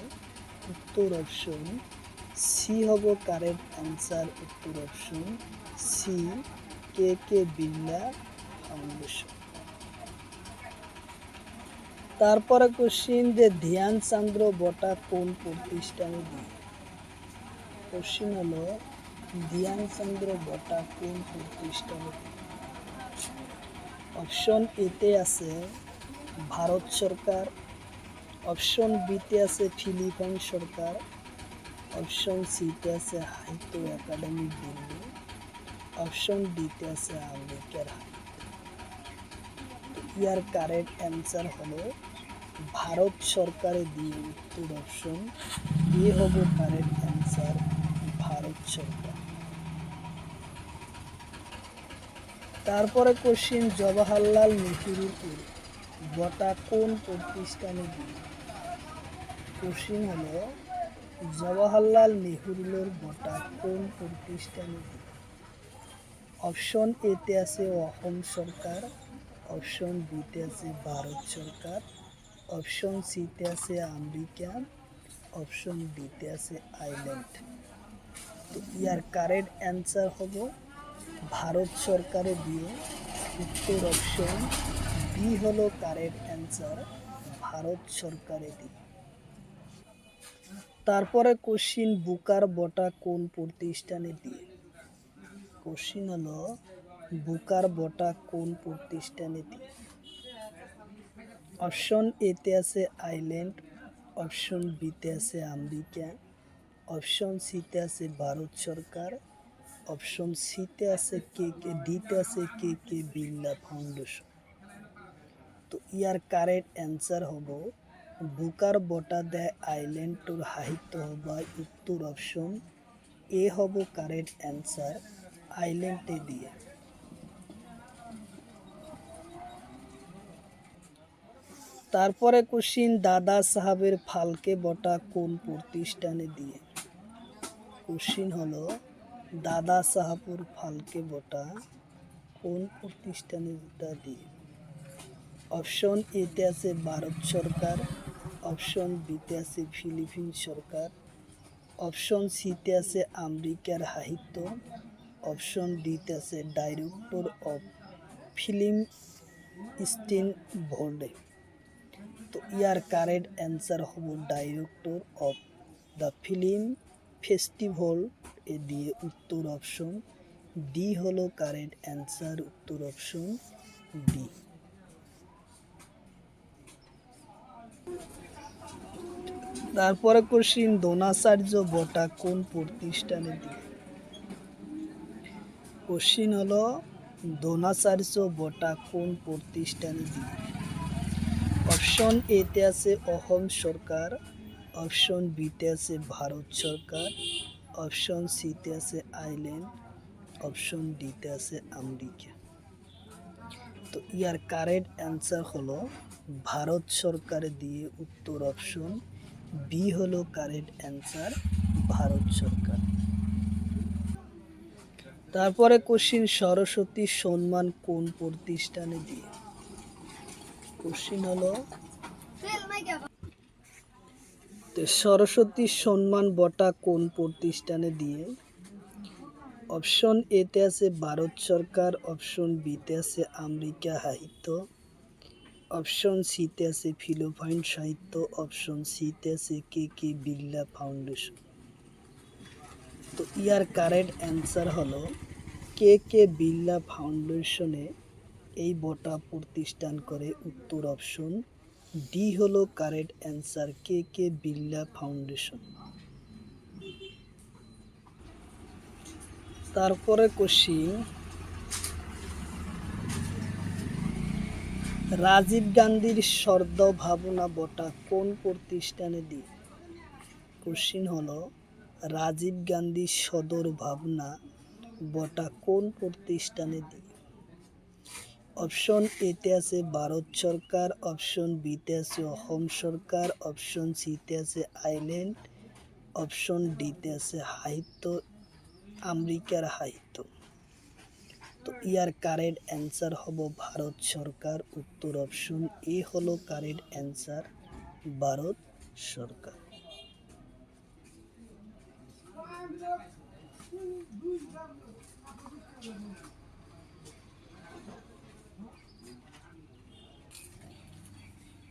[SPEAKER 1] উত্তর অপশন সি হব কারেক্ট অ্যান্সার, উত্তর অপশন সি, কে কে বিড়লা ফাউন্ডেশন। তারপরে কোশ্চিন যে ধ্যানচন্দ্র বঁটা কোন প্রতিষ্ঠানে দিয়ে? কোশ্চিন হলো ধ্যানচন্দ্র বঁটা কোন প্রতিষ্ঠানে দিয়ে? অপশন এতে আছে ভারত সরকার, অপশন বিতে আছে ফিলিপাইন সরকার, অপশন সিতে আছে সাহিত্য একাডেমি দিল্লি, অপশন ডিতে আছে আমেরিকার সাহিত্য। ইয়ার কারেক্ট অ্যান্সার হলো ভারত সরকারে দিয়ে। উত্তর অপশন এ হব কারেক্ট অ্যান্সার, ভারত সরকার। তারপরে কোশ্চিন, জওহরলাল নেহরুর বঁটা কোন প্রতিষ্ঠানে দিয়ে? কোশ্চিন হলো জওহরলাল নেহরুর বঁটা কোন প্রতিষ্ঠানে দিয়ে? অপশন এতে আছে অসম সরকার, অপশন বিতে আছে ভারত সরকার, অপশন সিতে আছে আমেরিকা, অপশন ডিতে আছে আইল্যান্ড। তো ইয়ার কারেক্ট অ্যান্সার হলো ভারত সরকারে দিয়ে। উত্তর অপশন বি হলো কারেক্ট অ্যান্সার, ভারত সরকারে দিয়ে। তারপরে কোশ্চিন, বুকার বঁটা কোন প্রতিষ্ঠানে দিয়ে? কোশ্চিন হলো বুকার বঁটা কোন প্রতিষ্ঠানে দিয়ে? অপশন এতে আছে আইল্যান্ড, অপশন বিতে আছে আমেরিকা, অপশন সিতে আছে ভারত সরকার, অপশন সিতে আছে ডিতে আছে কে কে বিড়লা ফাউন্ডেশন। তো ইয়ার কারেক্ট অ্যান্সার হব বুকার বঁটা দেয় আইল্যান্ডর সাহিত্য হবা। উত্তর অপশন এ হব কারেক্ট অ্যান্সার, আইল্যান্ডে দিয়ে। তারপরে কোশ্চিন, দাদা সাহেবের ফালকে বঁটা কোন প্রতিষ্ঠানে দিয়ে? কোশ্চিন হলো দাদা সাহেবের ফালকে বঁটা কোন প্রতিষ্ঠানটা দিয়ে? অপশন এতে আছে ভারত সরকার, অপশন বিতে আছে ফিলিপিন সরকার, অপশন সিতে আছে আমেরিকার সাহিত্য, অপশন ডিতে আছে ডাইরেক্টর অফ ফিল্ম স্টিন বোর্ডে। তো ইয়ার কারেক্ট অ্যান্সার হব director of the film festival এ দিয়ে উত্তর অপশন ডি হলো কারেক্ট অ্যান্সার, উত্তর অপশন ডি। তারপরে কোশ্চিন দ্রোণাচার্য বঁটা কোন প্রতিষ্ঠানে দিয়ে? কোশ্চিন হলো দ্রোণাচার্য বঁটা কোন প্রতিষ্ঠানে দিয়ে? অপশন এতে আছে অসম সরকার, অপশন বিতে আছে ভারত সরকার, অপশন সিতে আছে আইল্যান্ড, অপশন ডিতে আছে আমেরিকা। তো ইয়ার কারেক্ট অ্যান্সার হলো ভারত সরকার দিয়ে উত্তর অপশন বি হলো কারেক্ট অ্যান্সার, ভারত সরকার। তারপরে কোশ্চিন সরস্বতী সম্মান কোন প্রতিষ্ঠানে দিয়ে? কোশ্চিন হলো সরস্বতী সম্মান বঁটা কোন প্রতিষ্ঠানে দিয়ে? অপশন এতে আছে ভারত সরকার, অপশন বিতে আছে আমেরিকা সাহিত্য, অপশন সিতে আছে ফিলিপাইন সাহিত্য, অপশন সিতে আছে কে বিড়লা ফাউন্ডেশন। তো ইয়ার কারেক্ট অ্যান্সার হলো কে বিড়লা ফাউন্ডেশনে এই বঁটা প্রতিষ্ঠান করে, উত্তর অপশন ডি হলো কারেক্ট অ্যান্সার, কে বিড়লা ফাউন্ডেশন। তারপরে কোশ্চিন রাজীব গান্ধীর সদ্ভাবনা বঁটা কোন প্রতিষ্ঠানে দিয়ে? কোশ্চিন হলো রাজীব গান্ধীর সদ্ভাবনা বঁটা কোন প্রতিষ্ঠানে দিয়ে? অপশন এতে আছে ভারত সরকার, অপশন বিতে আছে অসম সরকার, অপশন সিতে আছে আইল্যান্ড, অপশন ডিতে আছে সাহিত্য, আমেরিকার সাহিত্য। তো ইয়ার কারেক্ট অ্যান্সার হব ভারত সরকার, উত্তর অপশন এ হলো কারেক্ট অ্যান্সার, ভারত সরকার।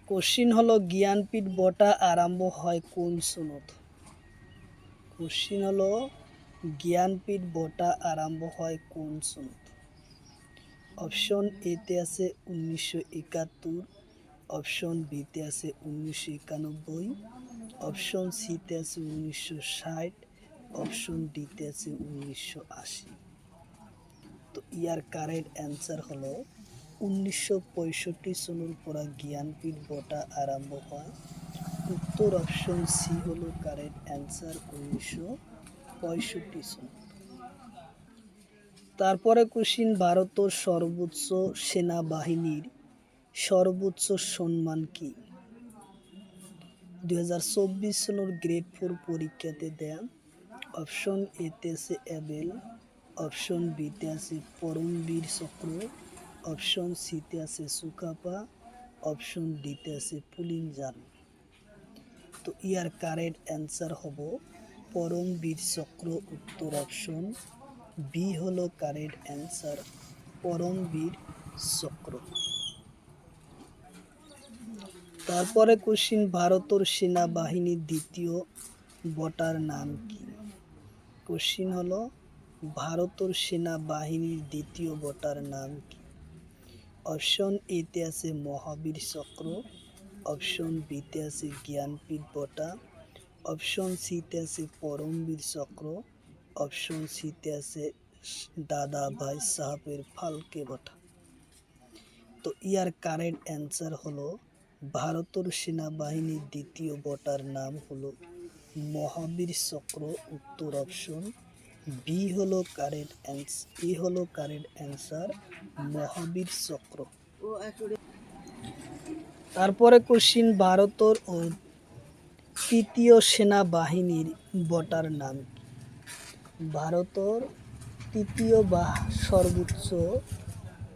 [SPEAKER 1] কোশ্চিন হলো জ্ঞানপীঠ বঁটা আরম্ভ হয় কোন সনদ? কোশ্চিন হলো জ্ঞানপীঠ বঁটা আরম্ভ হয় কোন সনদ? অপশন এতে আছে 1971, অপশন বিতে আছে 1991, অপশন সিতে আছে 1960, অপশন ডিতে আছে 1980। তো ইয়ার কারেক্ট অ্যান্সার হলো 1965 সনের পরা জ্ঞানপীঠ বঁটা আরম্ভ হয়, উত্তর অপশন সি হলো কারেক্ট অ্যান্সার, 1965 সন। তারপরে কোশ্চিন ভারতের সর্বোচ্চ সেনাবাহিনীর সর্বোচ্চ সম্মান কি? 2024 সনের গ্রেড 4 পরীক্ষাতে দেয়া। অপশন এতে আছে এবেল, অপশন বিতে আছে পরমবীর চক্র, অপশন সিতে আছে সুকাপা, অপশন ডিতে আছে পুলিনজান। তো ইয়ার কারেক্ট অ্যান্সার হব পরমবীর চক্র, উত্তর অপশন বি হলো কারেক্ট অ্যান্সার, পরমবীর চক্র। তারপরে কোশ্চিন ভারতের সেনাবাহিনীর দ্বিতীয় বঁটার নাম কি? কোশ্চিন হলো ভারতের সেনাবাহিনীর দ্বিতীয় বঁটার নাম কি? অপশন এতে আছে মহাবীর চক্র, অপশন বিতে আছে জ্ঞানপীঠ বঁটা, অপশন সিতে আছে পরমবীর চক্র, অপশন সিতে আছে দাদা ভাই সাহেবের ফালকে বঁটা। তো ইয়ার কারেক্ট অ্যান্সার হলো ভারতের সেনাবাহিনীর দ্বিতীয় বঁটার নাম হলো মহাবীর চক্র, উত্তর অপশন বি হলো কারেক্ট অ্যান্সার, এ হলো কারেক্ট অ্যান্সার, মহাবীর চক্র। তারপরে কোশ্চিন ভারতের ও তৃতীয় সেনাবাহিনীর বঁটার নাম কি? ভারতের তৃতীয় বা সর্বোচ্চ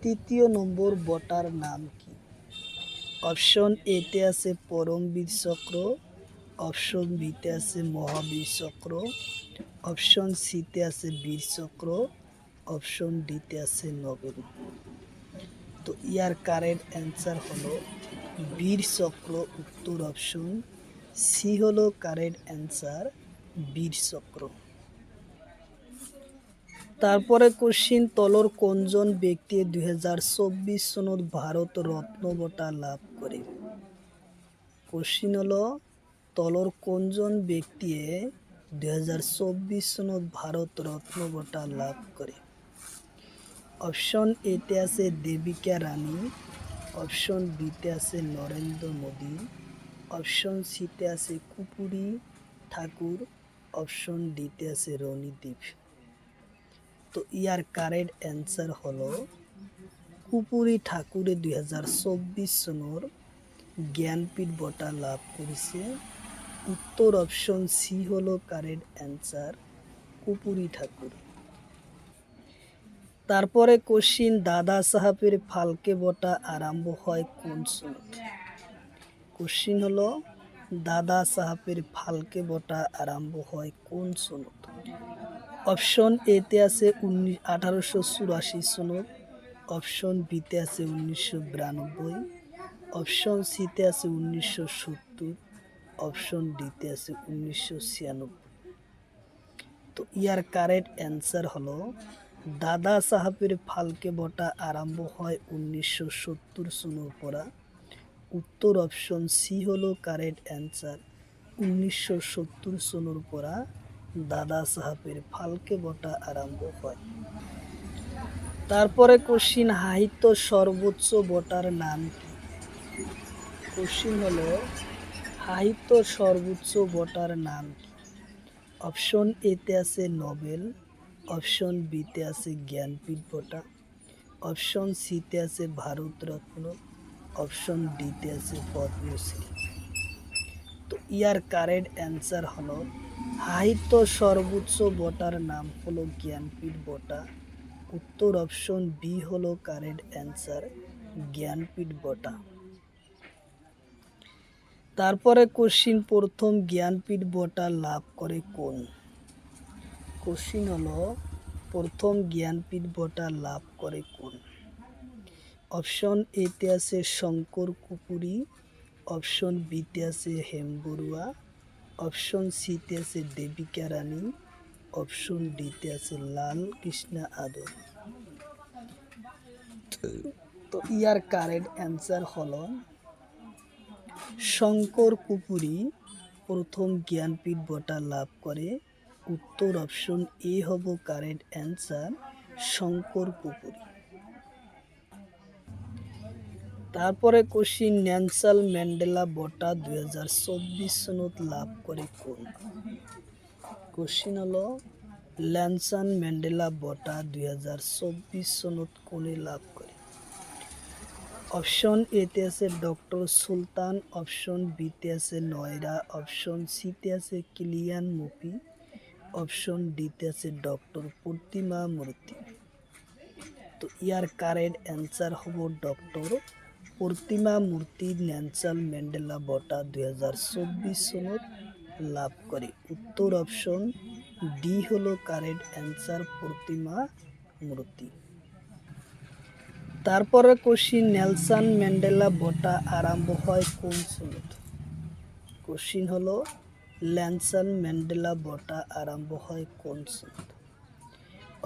[SPEAKER 1] তৃতীয় নম্বর বঁটার নাম কি? অপশন এতে আছে পরমবীর চক্র, অপশন বিতে আছে মহাবীর চক্র, অপশন সিতে আছে বীর চক্র, অপশন ডিতে আছে নোবেল। তো ইয়ার কারেক্ট অ্যান্সার হলো বীর চক্র, উত্তর অপশন সি হলো কারেক্ট অ্যান্সার, বীর চক্র। তারপরে কোশ্চিন, তলর কোনজন ব্যক্তি 2024 সনত ভারত রত্ন বঁটা লাভ করে? কোশ্চিন হলো তলর কোনজন ব্যক্তি 2024 সনত ভারত রত্ন বঁটা লাভ করে? অপশন এতে আছে দেবিকা রানী, অপশন বিতে আছে নরেন্দ্র মোদী, অপশন সিতে আছে কর্পূরী ঠাকুর, অপশন ডিতে আছে রণীদ্বীপ। তো ইয়ার কারেক্ট অ্যান্সার হলো কর্পূরী ঠাকুরে 2024 সনের জ্ঞানপীঠ বঁটা লাভ করেছে। উত্তর অপশন সি হলো কারেক্ট অ্যান্সার, কর্পূরী ঠাকুর। তারপরে কোশ্চিন, দাদা সাহেবের ফালকে বঁটা আরম্ভ হয় কোন সনত? কোশ্চিন হলো দাদা সাহেবের ফালকে বঁটা আরম্ভ হয় কোন সনত? অপশন এতে আছে 1884 সনত, অপশন বিতে আছে 1992, অপশন সিতে আছে 1970, অপশন ডিতে আছে 1996। তো ইয়ার কারেক্ট অ্যান্সার হলো দাদা সাহেবের ফালকে বঁটা আরম্ভ হয় 1970 সনের পরা। উত্তর অপশন সি হলো কারেক্ট অ্যান্সার, 1970 সনের পরা দাদা সাহেবের ফালকে বঁটা আরম্ভ হয়। তারপরে কোশ্চিন, সাহিত্য সর্বোচ্চ বঁটার নাম কি? কোশ্চিন হলো সাহিত্য সর্বোচ্চ বঁটার নাম কি? অপশন এতে আছে নোবেল, অপশন বিতে আছে জ্ঞানপীঠ বঁটা, অপশন সিতে আছে ভারত রত্ন, অপশন ডিতে আছে পদ্মশ্রী। তো ইয়ার কারেক্ট অ্যান্সার হলো সাহিত্য সর্বোচ্চ বঁটার নাম হলো জ্ঞানপীঠ বঁটা। উত্তর অপশন বি হলো কারেক্ট অ্যান্সার, জ্ঞানপীঠ বঁটা। তারপরে কোশ্চিন, প্রথম জ্ঞানপীঠ বঁটা লাভ করে কোন? কোশ্চিন হলো প্রথম জ্ঞানপীঠ বঁটা লাভ করে কোন? অপশন এতে আছে শঙ্কর কর্পূরী, অপশন বিতে আছে হেম বড়ুয়া, অপশন সিতে আছে দেবিকা রানী, অপশন ডিতে আছে লাল কৃষ্ণ আদর। তো ইয়ার কারেক্ট অ্যান্সার হলো শঙ্কর কর্পূরী প্রথম জ্ঞানপীঠ বঁটা লাভ করে। উত্তর অপশন এ হবো কারেক্ট অ্যান্সার, শঙ্কর কর্পূরী। তারপরে কোশ্চিন, নেলসন ম্যান্ডেলা বঁটা 2024 সনত লাভ করে কোন? কোশ্চিন হলো নেলসন ম্যান্ডেলা বঁটা 2024 সনত কোনে লাভ করে? অপশন এতে আছে ডক্টর সুলতান, অপশন বিতে আছে নয়রা, অপশন সিতে আছে কিলিয়ান মুফি, অপশন ডিতে আছে ডক্টর প্রতিমা মূর্তি। তো ইয়ার কারেক্ট অ্যান্সার হবো ডক্টর প্রতিমা মূর্তি নেলসন ম্যান্ডেলা বঁটা 2024 সনত লাভ করে। উত্তর অপশন ডি হলো কারেক্ট অ্যান্সার, প্রতিমা মূর্তি। তারপরে কোশ্চিন, নেলসন ম্যান্ডেলা বঁটা আরম্ভ হয় কোন সনত? কোশ্চিন হলো নেলসন ম্যান্ডেলা বঁটা আরম্ভ হয় কোন সনত?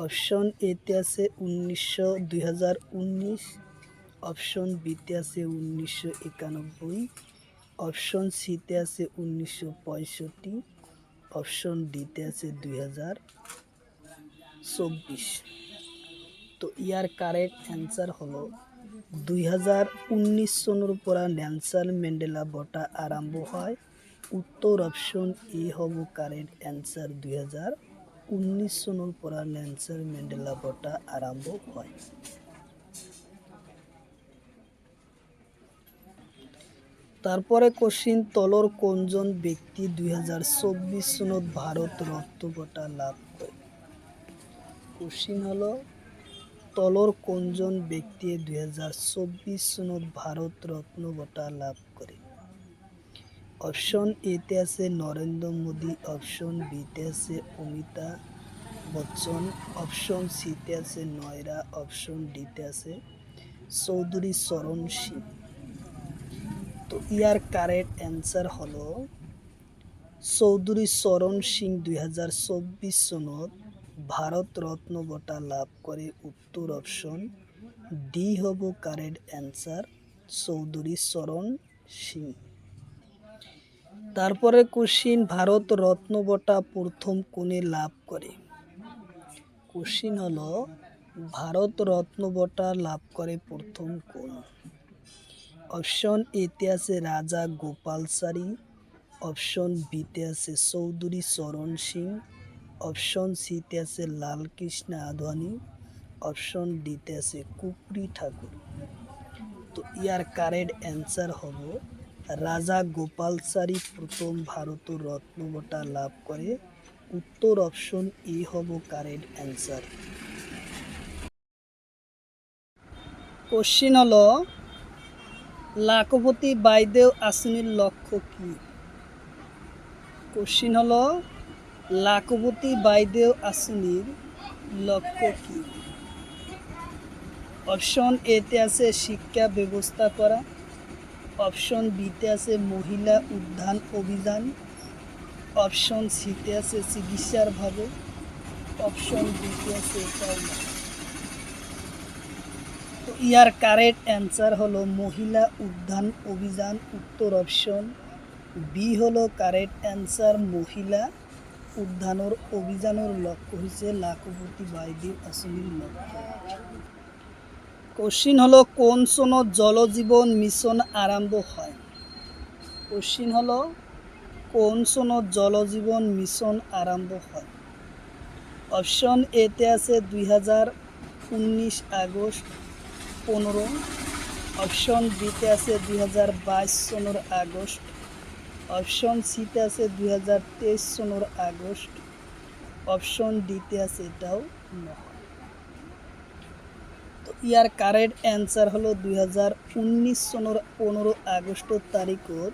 [SPEAKER 1] অপশন এতে আছে 2019, অপশন বিতে আছে 1991, অপশন সিতে আছে 1965, অপশন ডিতে আছে 2024। তো ইয়ার কারেক্ট অ্যান্সার হলো 2019 সনের পরা নেলসন ম্যান্ডেলা বঁটা আরম্ভ হয়। উত্তর অপশন এ হবো কারেক্ট অ্যান্সার, 2019 সনের পরা নেলসন ম্যান্ডেলা বঁটা আরম্ভ হয়। তারপরে কোশ্চিন, তলর কোনজন ব্যক্তি 2024 সনত ভারত রত্ন বঁটা লাভ করে? কোশ্চিন হলো তলৰ কোনজন ব্যক্তিয়ে 2024 চনত ভাৰত ৰত্ন বঁটা লাভ কৰে? অপশ্যন এতে আছে নৰেন্দ্ৰ মোদী, অপশ্যন বিতে আছে অমিতাভ বচ্চন, অপশ্যন সিতে আছে নয়রা, অপশ্যন ডিতে আছে চৌধুৰী চৰণ সিং। তো ইয়াৰ কারেক্ট অ্যান্সার হলো চৌধুৰী চৰণ সিং 2024 চনত ভাৰত ৰত্ন বঁটা লাভ কৰে। উত্তর অপশন ডি হব কারেক্ট অ্যান্সার, চৌধুৰী চরণ সিং। তারপরে কোশ্চিন, ভারত রত্ন বঁটা প্রথম কোনে লাভ করে? কোশ্চিন হলো ভারত রত্ন বঁটা লাভ করে প্রথম কোন? অপশন এতে আছে রাজা গোপালচারী, অপশন বিতে আছে চৌধুৰী চরণ সিং, অপশন সিতে আছে লালকৃষ্ণ আদবানি, অপশন ডিতে আছে কুকুরী ঠাকুর। তো ইয়ার কারেক্ট অ্যান্সার হব রাজা গোপালচারী প্রথম ভারতের রত্ন বঁটা লাভ করে। উত্তর অপশন এ হব কারেক্ট অ্যান্সার। কোশ্চিন হলো লাখপতি বাইদেউ আঁচনির লক্ষ্য কি? কোশ্চিন হলো লাখপতি বাইদেউ আঁচনির লক্ষ্য কি? অপশন এতে আছে শিক্ষা ব্যবস্থা করা, অপশন বিতে আছে মহিলা উদ্যান অভিযান, অপশন সিতে আছে চিকিৎসার ভাবে, অপশন ডিতে আছে এটাও না। তো ইয়ার কারেক্ট অ্যান্সার হলো মহিলা উদ্যান অভিযান। উত্তর অপশন বি হলো কারেক্ট অ্যান্সার, মহিলা উদ্যানের অভিযানের লক্ষ্য হচ্ছে লাখপতি বাইদেউ আঁচনির লক্ষ্য। কোশ্চিন হলো কোন সনত জল জীবন মিশন আরম্ভ হয়? কোশ্চিন হলো কোন সনত জল জীবন মিশন আরম্ভ হয়? অপশন এতে আছে 2019 আগস্ট 15, অপশন বিতে আছে 2022 সনের আগস্ট, অপশন সিতে আছে 2023 সনের আগস্ট, অপশন ডিতে আছে এটাও নয়। তো ইয়ার কারেক্ট অ্যান্সার হলো 2019 সনের 15 আগস্ট তারিখত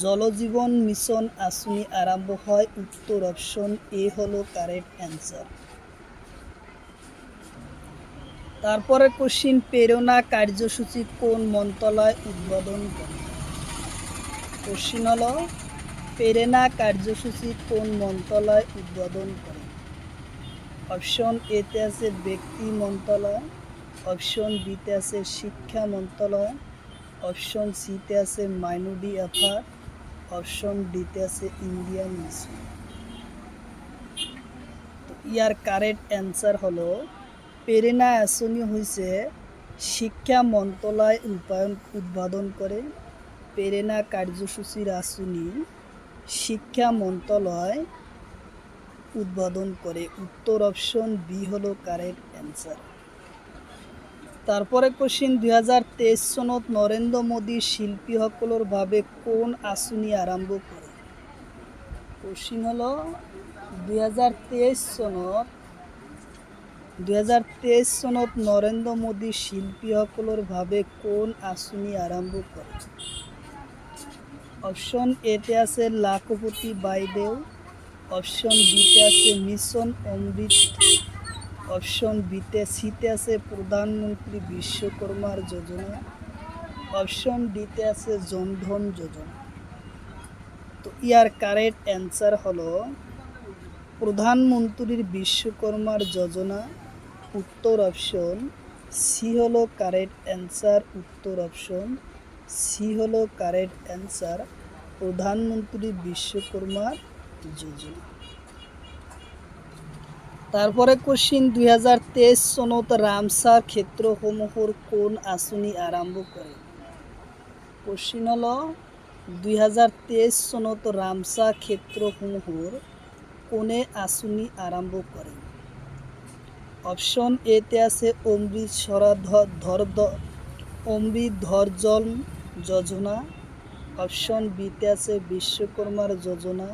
[SPEAKER 1] জলজীবন মিশন আঁচনি আরম্ভ হয়। উত্তর অপশন এ হলো কারেক্ট অ্যান্সার। তারপরে কোশ্চিন, প্রেরণা কার্যসূচি কোন মন্ত্রণালয় উদ্বোধন করে? কোশ্চিন হলো প্রেরণা কার্যসূচি কোন মন্ত্রণালয় উদ্বোধন করে? অপশন এতে আছে ব্যক্তি মন্ত্রণালয়, অপশন বিতে আছে শিক্ষা মন্ত্রণালয়, অপশন সিতে আছে মাইনরিটি অ্যাফেয়ার, অপশন ডিতে আছে ইন্ডিয়ান মিশন। ইয়ার কারেক্ট অ্যান্সার হলো প্রেরণা আঁচনি হয়েছে শিক্ষা মন্ত্রণালয় উদ্বোধন করে। প্রেরণা কার্যসূচির আঁচনি শিক্ষা মন্ত্রণালয় উদ্বোধন করে। উত্তর অপশন বি হলো কারেক্ট অ্যান্সার। তারপরে কোশ্চিন, 2023 সনত নরেন্দ্র মোদী শিল্পীসকলের ভাবে কোন আঁচনি আরম্ভ করে? কোশ্চিন হলো 2023 সনত নরেন্দ্র মোদী শিল্পীসকলের ভাবে কোন আঁচনি আরম্ভ করে? অপশন এতে আছে লাখপতি বাইদেউ, অপশন বিতে আছে মিশন অমৃত, অপশন সিতে আছে প্রধানমন্ত্রী বিশ্বকর্মা যোজনা, অপশন ডিতে আছে জনধন যোজনা। তো ইয়ার কারেক্ট অ্যান্সার হলো প্রধানমন্ত্রীর বিশ্বকর্মা যোজনা। উত্তর অপশন সি হলো কারেক্ট অ্যান্সার। উত্তর অপশন সি হলো কারেক্ট অ্যান্সার, প্রধানমন্ত্রী বিশ্বকর্মা যোজনা। তারপরে কোশ্চিন, 2023 সনত রামসার ক্ষেত্রসমূহর কোন আঁচনি আরম্ভ করে? কোশ্চিন হলো 2023 সনত রামসার ক্ষেত্রসমূহর কোনে আঁচনি আরম্ভ করে? অপশন এতে আছে অমৃত ধরজল যোজনা, অপশন বিতে আছে বিশ্বকর্মার যোজনা,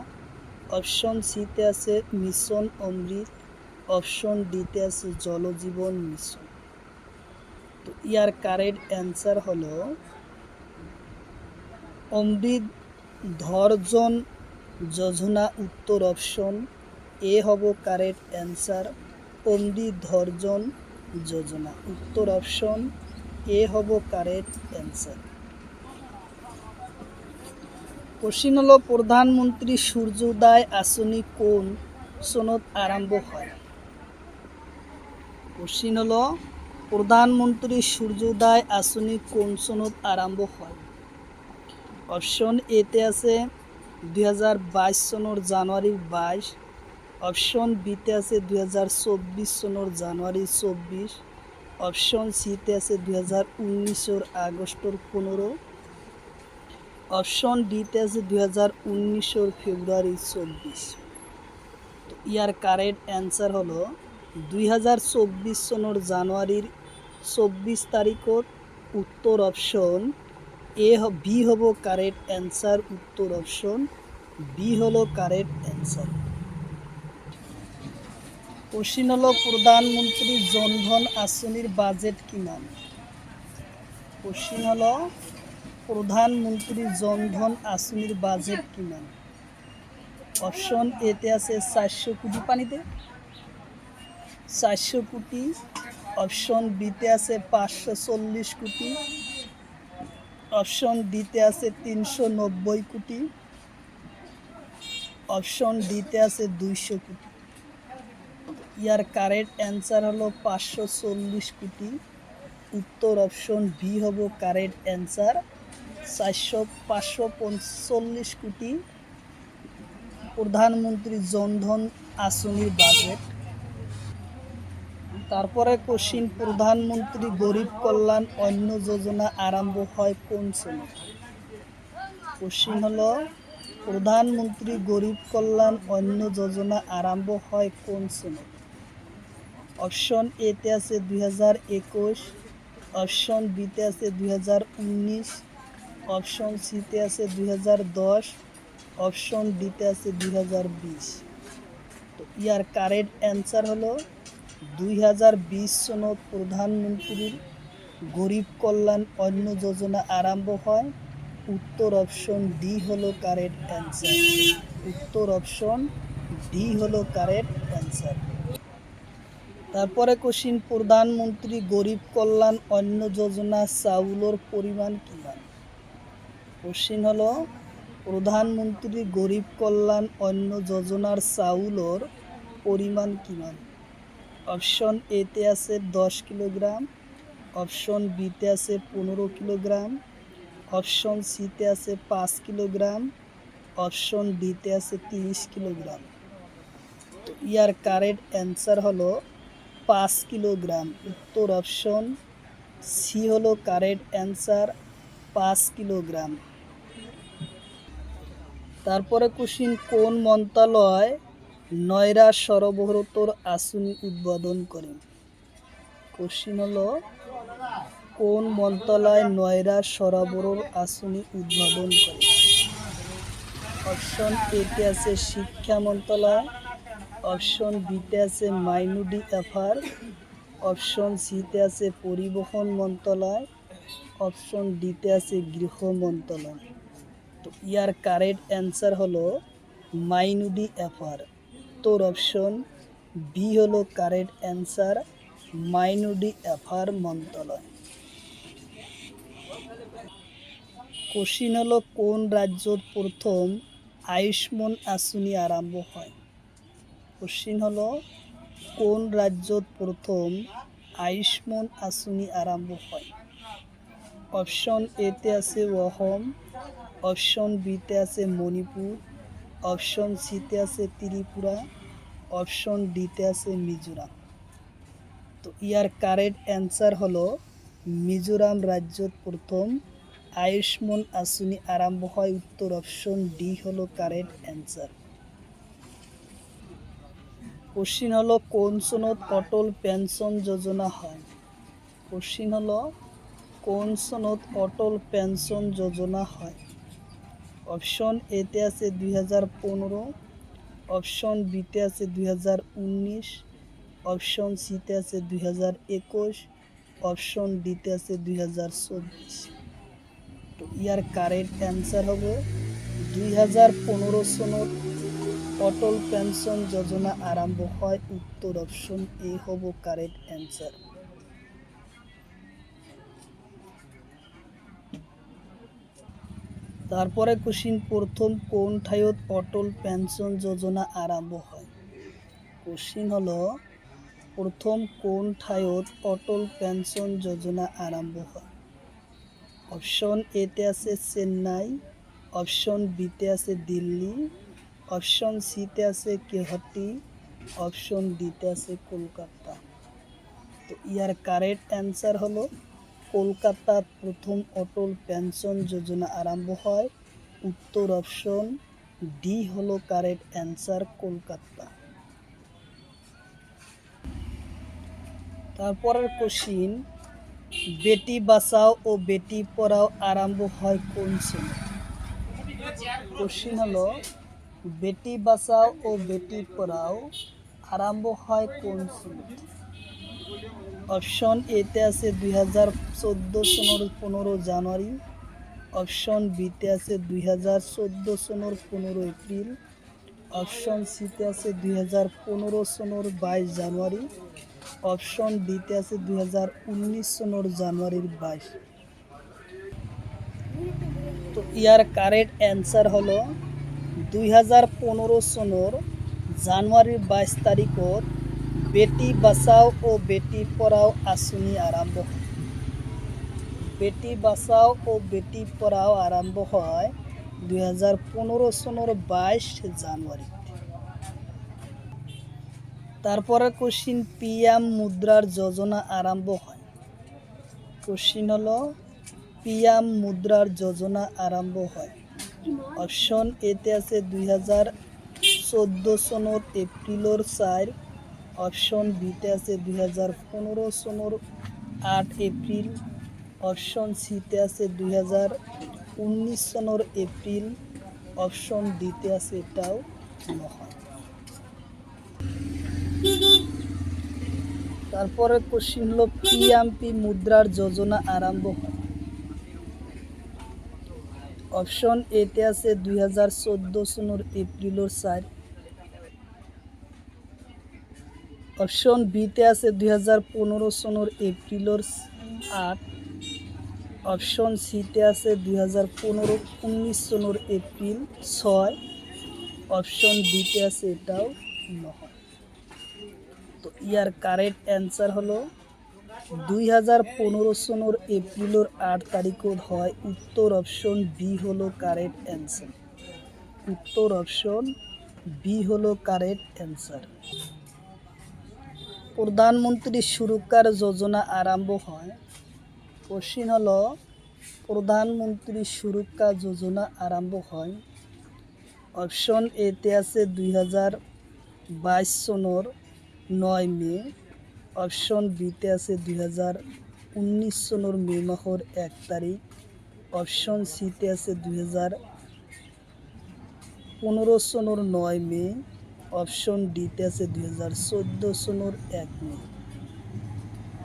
[SPEAKER 1] অপশন সিতে আছে মিশন অমৃত, অপশন ডিতে আছে জলজীবন মিশন। তো ইয়ার কারেক্ট অ্যান্সার হলো অমৃত ধর্জন যোজনা। উত্তর অপশন এ হব কারেক্ট অ্যান্সার, অমৃত ধর্জন যোজনা। উত্তর অপশন এ হব কারেক্ট অ্যান্সার। কোশ্চিন হলো প্রধানমন্ত্রী সূর্যোদয় আসনি কোন সনত আরম্ভ হয়? কোশ্চিন হলো প্রধানমন্ত্রী সূর্যোদয় আসনি কোন সনত আরম্ভ হয়? অপশন এতে আছে 2022 সনের জানুয়ারি 22, অপশন বিতে আছে 2024 সনের জানুয়ারি 24, অপশন সিতে আছে 2019 আগস্টর 15, অপশন ডিতে আছে 2019 ফেব্রুয়ারি 24। তো ইয়ার কারেক্ট অ্যান্সার হলো 2024 সনের জানুয়ারির 24 তারিখত। উত্তর অপশন বি হব কারেক্ট অ্যান্সার। উত্তর অপশন বি হলো কারেক্ট অ্যান্সার। কোশ্চিন হলো প্রধানমন্ত্রী জনধন আসনির বাজেট কিমান? কোশ্চিন হলো প্রধানমন্ত্রী জনধন আসনির বাজেট কিমান? অপশন এতে আছে 400 কোটি, পানিতে 400 কোটি, অপশন বিতে আছে 540 কোটি, অপশন ডিতে আছে 390 কোটি, অপশন ডিতে আছে 200 কোটি। ইয়ার কারেক্ট অ্যান্সার হলো 540 কোটি। উত্তর অপশন বি হব কারেক্ট অ্যান্সার। 540 কোটি প্রধানমন্ত্রী জনধন আসনির বাজেট। তারপরে কোশ্চিন প্রধানমন্ত্রী গরিব কল্যাণ অন্ন যোজনা আরম্ভ হয় কোন সনে? কোশ্চিন হলো প্রধানমন্ত্রী গরিব কল্যাণ অন্ন যোজনা আরম্ভ হয় কোন সনে? অপশন এতে আছে 2021, অপশন বিতে আছে 2019, অপশন সিতে আছে 2010, অপশন ডিতে আছে 2020। তো ইয়ার কারেক্ট অ্যান্সার হলো 2020 সনত প্রধানমন্ত্রীর গরিব কল্যাণ অন্ন যোজনা আরম্ভ হয়। উত্তর অপশন ডি হলো কারেক্ট অ্যান্সার। উত্তর অপশন ডি হলো কারেক্ট অ্যান্সার। তারপরে কোশ্চিন প্রধানমন্ত্রী গরিব কল্যাণ অন্ন যোজনা চাউলের পরিমাণ কিমান? কোশ্চিন হলো প্রধানমন্ত্রী গরিব কল্যাণ অন্ন যোজনার চাউলের পরিমাণ কিমান? অপশন এতে আছে 10 কিলোগ্রাম, অপশন বিতে আছে 15 কিলোগ্রাম, অপশন সিতে আছে 5 কিলোগ্রাম, অপশন ডিতে আছে 30 কিলোগ্রাম। তো ইয়ার কারেক্ট অ্যান্সার হলো 5 কিলোগ্রাম। উত্তর অপশন সি হলো কারেক্ট অ্যান্সার, 5 কিলোগ্রাম। তারপরে কোশ্চিন কোন মন্ত্রণালয় নয়রা সরবরাহর আসনি উদ্বোধন করেন? কোশ্চিন হলো কোন মন্ত্রণালয় নয়রা সরবরাহর আসনি উদ্বোধন করে? অপশন এতে আছে শিক্ষা মন্ত্রণালয়, অপশন বিতে আছে মাইনরিটি অ্যাফেয়ার, অপশন সিতে আছে পরিবহন মন্ত্রণালয়, অপশন ডিতে আছে গৃহ মন্ত্রণালয়। তো ইয়ার কারেক্ট অ্যান্সার হলো মাইনরিটি অ্যাফেয়ার। উত্তর অপশন বি হলো কারেক্ট অ্যান্সার, মাইনরিটি অ্যাফেয়ার মন্ত্রণালয়। কোশ্চিন হলো কোন রাজ্যত প্রথম আয়ুষ্মান আসনি আরম্ভ হয়? কোশ্চিন হলো কোন রাজ্যত প্রথম আয়ুষ্মান আসনি আরম্ভ হয়? অপশন এতে আছে অসম, অপশন বিতে আছে মণিপুর, অপশন সিতে আছে ত্রিপুরা, অপশন ডিতে আছে মিজোরাম। তো ইয়ার কারেক্ট অ্যান্সার হলো মিজোরাম রাজ্যত প্রথম আয়ুষ্মান আসনি আরম্ভ হয়। উত্তর অপশন ডি হলো কারেক্ট অ্যান্সার। কোশ্চিন হলো কোন সনত অটল পেনশন যোজনা হয়? কোশ্চিন হলো কোন সনত অটল পেনশন যোজনা হয়? অপশন এতে আছে 2015, অপশন বিতে আছে 2019, অপশন সিতে আছে 2021, অপশন ডিতে আছে 2024। তো ইয়ার কারেক্ট অ্যান্সার হবে 2015 সনত অটল পেনশন যোজনা আরম্ভ হয়। উত্তর অপশন এ হব কারেক্ট অ্যান্সার। তারপরে কোশ্চিন, প্রথম কোন ঠাইত অটল পেনশন যোজনা আরম্ভ হয়? কোশ্চিন হলো প্রথম কোন ঠাইত অটল পেনশন যোজনা আরম্ভ হয়? অপশন এতে আছে চেন্নাই, অপশন বিতে আছে দিল্লি, অপশন সিতে আছে গুয়াহাটি, অপশন ডিতে আছে কলকাতা। তো ইয়ার কারেক্ট অ্যান্সার হলো কলকাতা প্রথম অটল পেনশন যোজনা আরম্ভ হয়। উত্তর অপশন ডি হলো কারেক্ট অ্যান্সার, কলকাতা। তারপরের কোশ্চিন, বেটি বাঁচাও ও বেটি পড়াও আরম্ভ হয় কোন সনে? কোশ্চিন হলো বেটি বাঁচাও ও বেটি পড়াও আরম্ভ হয় কোন সনে? অপশন এতে আছে 2014 সনের 15 জানুয়ারি, অপশন বিতে আছে 2014 সনের 15 এপ্রিল, অপশন সিতে আছে 2015 সনের 22 জানুয়ারি, অপশন ডিতে আছে 2019 সনের জানুয়ারির 22। তো ইয়ার কারেক্ট অ্যান্সার হলো 2015 সনের জানুয়ারির 22 তারিখত বেটি বাঁচাও ও বেটি পড়াও আঁচনি আরম্ভ হয়। বেটি বাঁচাও ও বেটি পড়াও আরম্ভ হয় 2015 সনের 22 জানুয়ারি। তারপরে কোশ্চিন, পিএম মুদ্রার যোজনা আরম্ভ হয়। কোশ্চিন হলো পিএম মুদ্রার যোজনা আরম্ভ হয়। অপশন এতে আছে 2014 সনের এপ্রিলের 4, অপশন বিতে আছে 2015 সনের 8 এপ্রিল, অপশন সিতে আছে 2019 সনের এপ্রিল, অপশন ডিতে আছে এটাও নহয়। তারপরে কোশ্চিন হলো পিএমপি মুদ্রার যোজনা আরম্ভ হয়। অপশন এতে আছে 2014 সনের এপ্রিলের 4, অপশন বিতে আছে 2015 সনের এপ্রিলের 8, অপশন সিতে আছে 2019 সনের এপ্রিল 6, অপশন ডিতে আছে এটাও নহয়। তো ইয়ার কারেক্ট অ্যান্সার হলো 2015 সনের এপ্রিলের 8 তারিখত হয়। উত্তর অপশন বি হলো কারেক্ট অ্যান্সার। উত্তর অপশন বি হলো কারেক্ট অ্যান্সার। প্রধানমন্ত্রী সুরক্ষা যোজনা আরম্ভ হয়। কোশ্চিন হলো প্রধানমন্ত্রী সুরক্ষা যোজনা আরম্ভ হয়। অপশন এতে আছে 2022 সনের 9 মে, অপশন বিতে আছে 2019 সনের মে মাসের 1 তারিখ, অপশন সিতে আছে 2015 সনের 9 মে, অপশন ডিতে আছে 2014 সনের 1 মে।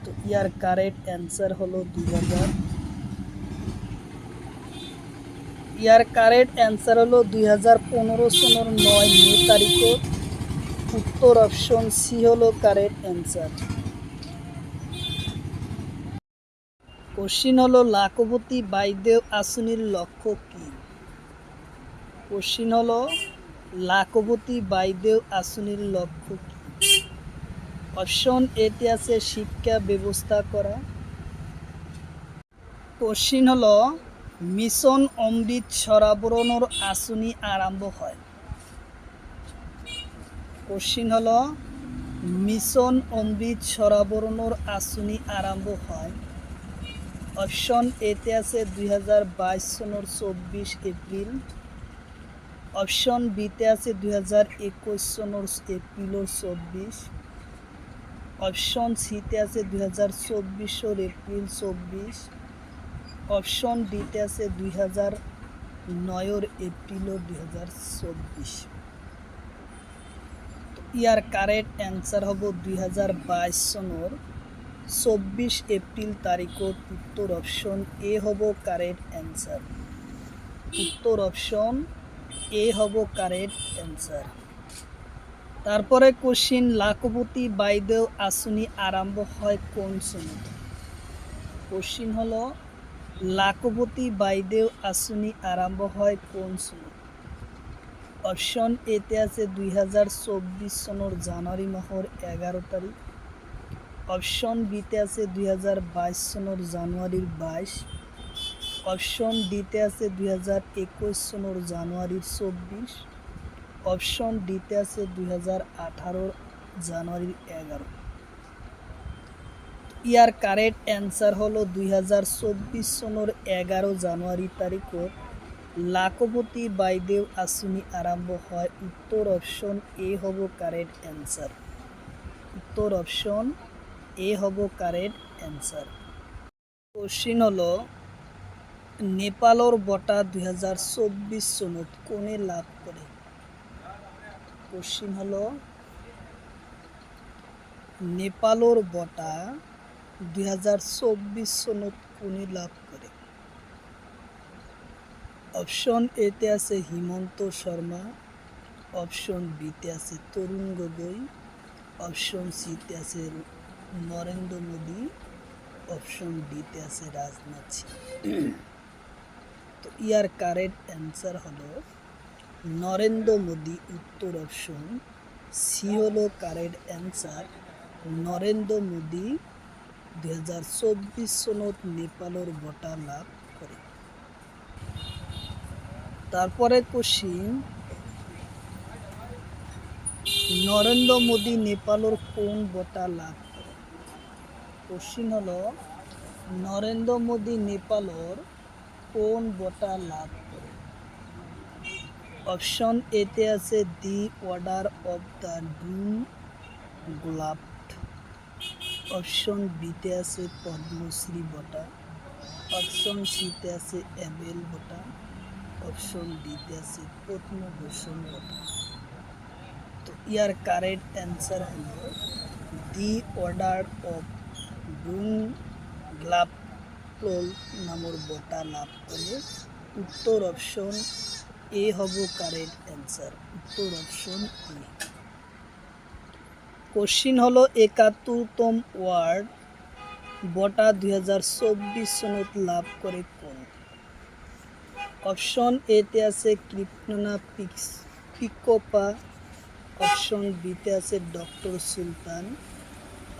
[SPEAKER 1] তো ইয়ার কারেক্ট অ্যান্সার হলো 2015 সনের 9 মে তারিখত। উত্তর অপশন সি হলো কারেক্ট অ্যান্সার। কোশ্চিন হলো লাখপতি বাইদেউ আঁচনির লক্ষ্য কী? কোশ্চিন হলো লাখপতি বাইদেউ আঁচনির লক্ষ্য কী? অপশন এতে আছে শিক্ষা ব্যবস্থা করা, কোশ্চিন হলো মিশন অমৃত সরবরাহর আঁচনি আরম্ভ হয়। কোশ্চিন হলো মিশন অমৃত সরবরাহর আঁচনি আরম্ভ হয়। অপশন এতে আছে 2022 সনের 24 এপ্রিল, অপশন বিতে আছে 2021 সনের এপ্রিলের 24, অপশন সিতে আছে 2024 এপ্রিল 24, অপশন ডিতে আছে 2009 এপ্রিলের 2024। ইয়ার কারেক্ট অ্যান্সার হব 2022 সনের 24 এপ্রিল তারিখত উত্তর অপশন এ হব কারেক্ট অ্যান্সার। উত্তর অপশন এ হব কারেক্ট অ্যান্সার। তারপরে কোশ্চিন, লাখপতি বাইদেউ আঁচনি আরম্ভ হয় কোন সনত? কোশ্চিন হলো লাখপতি বাইদেউ আঁচনি আরম্ভ হয় কোন সনত? অপশন এতে আছে 2024 সনের জানুয়ারি মাহর 11 তারিখ। অপশন বিতে আছে 2022 সনের জানুয়ারির 22। অপশন ডিতে আছে 2021 সনের জানুয়ারির 24। অপশন ডিতে আছে 2018 জানুয়ারির 11। ইয়ার কারেক্ট অ্যান্সার হলো 2024 সনের 11 জানুয়ারি তারিখত লাখপতি বাইদেউ আঁচনি আরম্ভ হয়। উত্তর অপশন এ হব কারেক্ট অ্যান্সার। উত্তর অপশন এ হব কারেক্ট অ্যান্সার। কোশ্চিন হলো নেপালর বঁটা 2024 সনত কোনে লাভ করে? কোশ্চিন হলো নেপালর বঁটা 2024 সনত কোনে লাভ করে? অপশন এতে আছে হিমন্ত শর্মা। অপশন বিতে আছে তরুণ গগৈ। অপশন সিতে আছে নরেন্দ্র মোদী। অপশন ডিতে আছে রাজনাথ সিং। তো ইয়ার কারেক্ট অ্যান্সার হলো নরেন্দ্র মোদী। উত্তর অপশন সি হলো কারেক্ট অ্যান্সার। নরেন্দ্র মোদী 2024 সনত নেপালর বঁটা লাভ করে। তারপরে কোশ্চিন, নরেন্দ্র মোদী নেপালর কোন বঁটা লাভ করে? কোশ্চিন হলো নরেন্দ্র মোদী নেপালর কোন বঁটা লাভ করে? অপশন এতে আছে দি অর্ডার অফ দ্য ডুম গোলাপ্ট। অপশন বিতে আছে পদ্মশ্রী বঁটা। অপশন সিতে আছে অ্যাবেল বঁটা। অপশন ডিতে আছে পদ্মভূষণ বঁটা। তো ইয়ার কারেক্ট অ্যান্সার হলো দি অর্ডার অফ ডুম গ্লাপ্টল নামর বঁটা লাভ করে। উত্তর অপশন এ হব কারেক্ট অ্যান্সার। উত্তর অপশন এ। কোশ্চিন হলো 71তম ওয়ার্ল্ড বঁটা 2024 সনত লাভ করে কোন? অপশন এতে আছে কৃপনা পিকোপা। অপশন বিতে আছে ডক্টর সুলতান।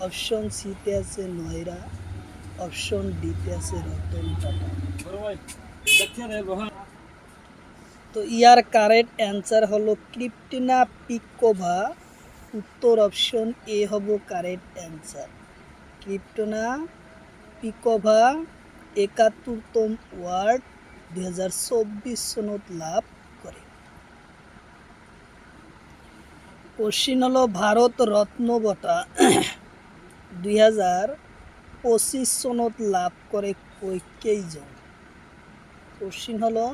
[SPEAKER 1] অপশন সিতে আছে নয়রা। অপশন ডিতে আছে রতন টাটা। তো ইয়ার কারেক্ট অ্যান্সার হলো কৃপনা পিকোভা। উত্তর অপশন এ হব কারেক্ট অ্যান্সার। কৃপনা পিকোভা 71তম ওয়ার্ল্ড 2024 সনত লাভ করে। কোশ্চিন হলো ভারত রত্ন বঁটা 2025 সনত লাভ করে কেইজন? কোশ্চিন হলো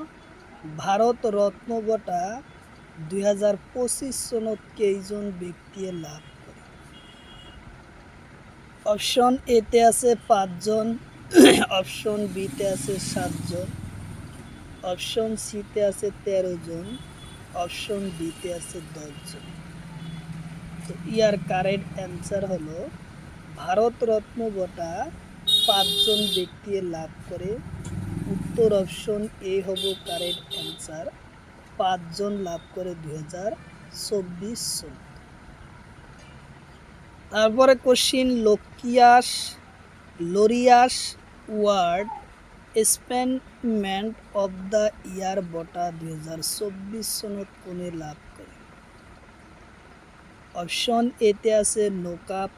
[SPEAKER 1] ভারত রত্ন বঁটা 2025 সনত কেইজন ব্যক্তিয়ে লাভ করে? অপশন এতে আছে 5 জন। অপশন বিতে আছে 7 জন। অপশন সিতে আছে 13 জন। অপশন ডিতে আছে 10 জন। তো ইয়ার কারেক্ট অ্যান্সার হলো ভারত রত্ন বঁটা 5 জন ব্যক্তি লাভ করে। উত্তর অপশন এ হব কারেক্ট অ্যান্সার। 5 জন লাভ করে 2024 সন। তারপরে question, Laureus world sportsman of the year বঁটা 2024 সনত কোনে লাভ করে? অপশন এতে আছে নোকাপ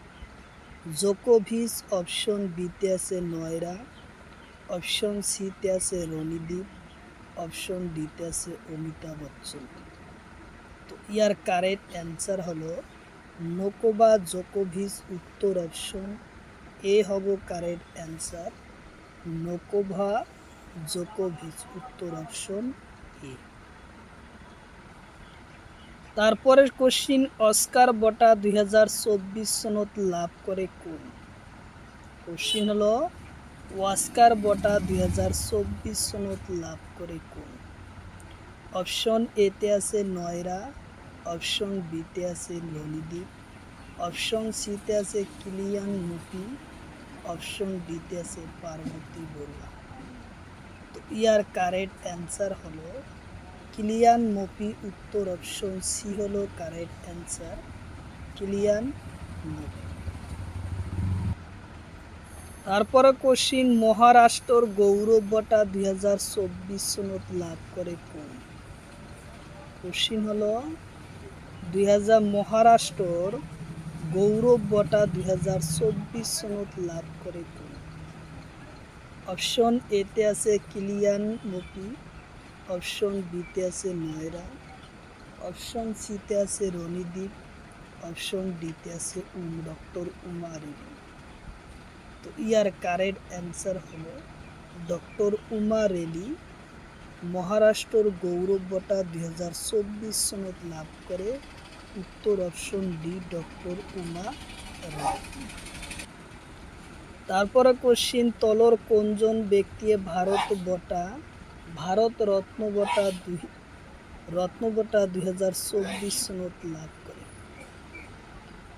[SPEAKER 1] জোকোভিচ। অপশন বিতে আছে নয়রা। অপশন সিতে আছে রনিদীপ। অপশন ডিতে আছে অমিতাভ বচ্চন। তো ইয়ার কারেক্ট অ্যান্সার হলো নোকোভা জোকোভিচ। উত্তর অপশন এ হব কারেক্ট অ্যান্সার। নোকোভা জোকোভিচ। উত্তর অপশন এ। তারপরের কোশ্চিন, অস্কার বঁটা 2024 সনত লাভ করে কোন? কোশ্চিন হলো ওয়াস্কার বঁটা 2024 সনদ লাভ করে কোন? অপশন এতে আছে নয়রা, অপশন বিতে আছে ননীদ্বীপ, অপশন সিতে আছে কিলিয়ান মফি, অপশন ডিতে আছে পার্বতী বড়ুয়া। তো ইয়ার কারেক্ট অ্যান্সার হলো কিলিয়ান মফি। উত্তর অপশন সি হলো কারেক্ট অ্যান্সার, কিলিয়ান মফি। তারপরে কোশ্চিন মহারাষ্ট্রর গৌরব বঁটা 2024 সনদ লাভ করে কোন? কোশ্চিন হলো মহারাষ্ট্রর গৌরব বঁটা 2024 সনদ লাভ করে কোন? অপশন এতে আছে কিলিয়ান মফি, অপশন বিতে আছে নয়রা, অপশন সিতে আছে রনিদ্বীপ, অপশন ডিতে আছে ডক্টর উমা রেডি। তো ইয়ার কারেক্ট অ্যান্সার হলো ডক্টর উমা রেডি। মহারাষ্ট্রর গৌরব বঁটা 2024 সনদ লাভ করে। উত্তর option D doctor Uma ready. তারপরে কোশ্চিন তলর কোনজন ব্যক্তি ভারত রত্ন বঁটা 2024 সনদ লাভ করে?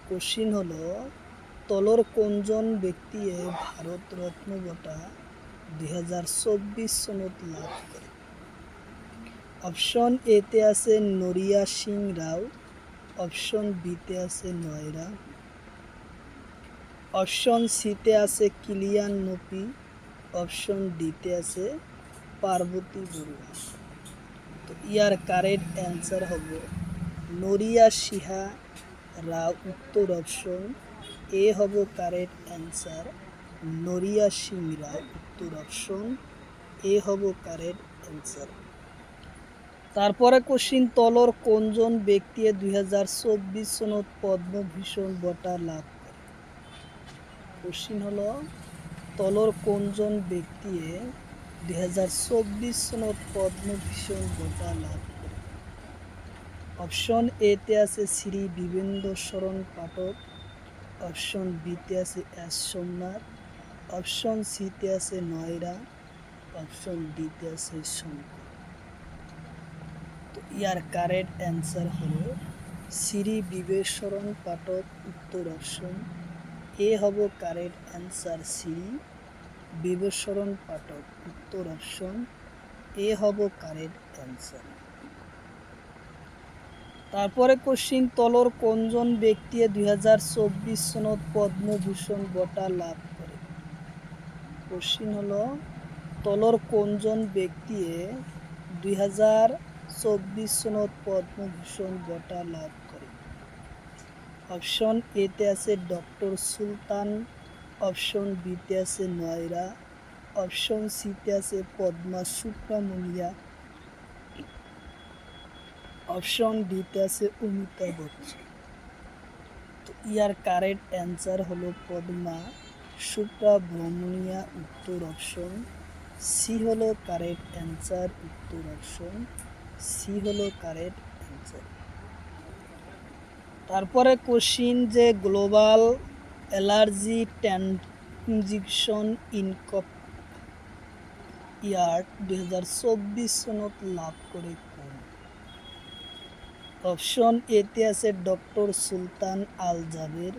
[SPEAKER 1] কোশ্চিন হলো তলর কোনজন ব্যক্তি ভারত রত্ন বঁটা 2024 সনদ লাভ করে? অপশন এতে আছে নরিয়া সিং রাও, অপশন বিতে আছে নয়রা, অপশন সিতে আছে কিলিয়ান মফি, অপশন ডিতে আছে পার্বতী বড়ুয়া। তো ইয়ার কারেক্ট অ্যান্সার হবে নরিয়া সিহা রাও। উত্তর অপশন এ হব কারেক্ট অ্যান্সার, নরিয়া সিং রাও। উত্তর অপশন এ হব কারেক্ট অ্যান্সার। তারপরে কোশ্চিন তলর কোনজন ব্যক্তি 2024 সনদ পদ্মভূষণ বঁটা লাভ করে? কোশ্চিন হলো তলর কোনজন ব্যক্তি 2024 সনদ পদ্মভূষণ বঁটা লাভ করে? অপশন এতে আছে শ্রী বিবেন্দ্র শরণ পাঠক, অপশন বিতে আছে এস সোমনাথ, অপশন সিতে আছে নয়রা, অপশন ডিতে আছে শঙ্কর। তো ইয়ার কারেক্ট অ্যান্সার হলো শ্রী বিবেশ্বরণ পাঠক। উত্তর অপশন এ হব কারেক্ট অ্যান্সার, শ্রী বিবেশ্বরণ পাঠক। উত্তর অপশন এ হব কারেক্ট অ্যান্সার। তারপরে কোশ্চিন তলর কোনজন ব্যক্তি 2024 সনদ পদ্মভূষণ বঁটা লাভ করে? কোশ্চিন হলো তলর কোনজন ব্যক্তি 2024 সনদ পদ্মভূষণ বঁটা লাভ করে? অপশন এতে আছে ডক্টর সুলতান, অপশন বিতে আছে নয়রা, অপশন সিতে আছে পদ্মা সুব্রমণিয়া, অপশন ডিতে আছে অমিতাভ বচ্চন। তো ইয়ার কারেক্ট অ্যান্সার হলো পদ্মা সুব্রমণিয়া। উত্তর অপশন সি হলো কারেক্ট অ্যান্সার। উত্তর অপশন সি হলো কারেক্ট অ্যান্সার। তারপরে কোশ্চিন যে গ্লোবাল অ্যালার্জি ট্রানজিশন ইনকপ ইয়ার 2024 সনদ লাভ করে কোন? অপশন এতে আছে ডক্টর সুলতান আল জাবের,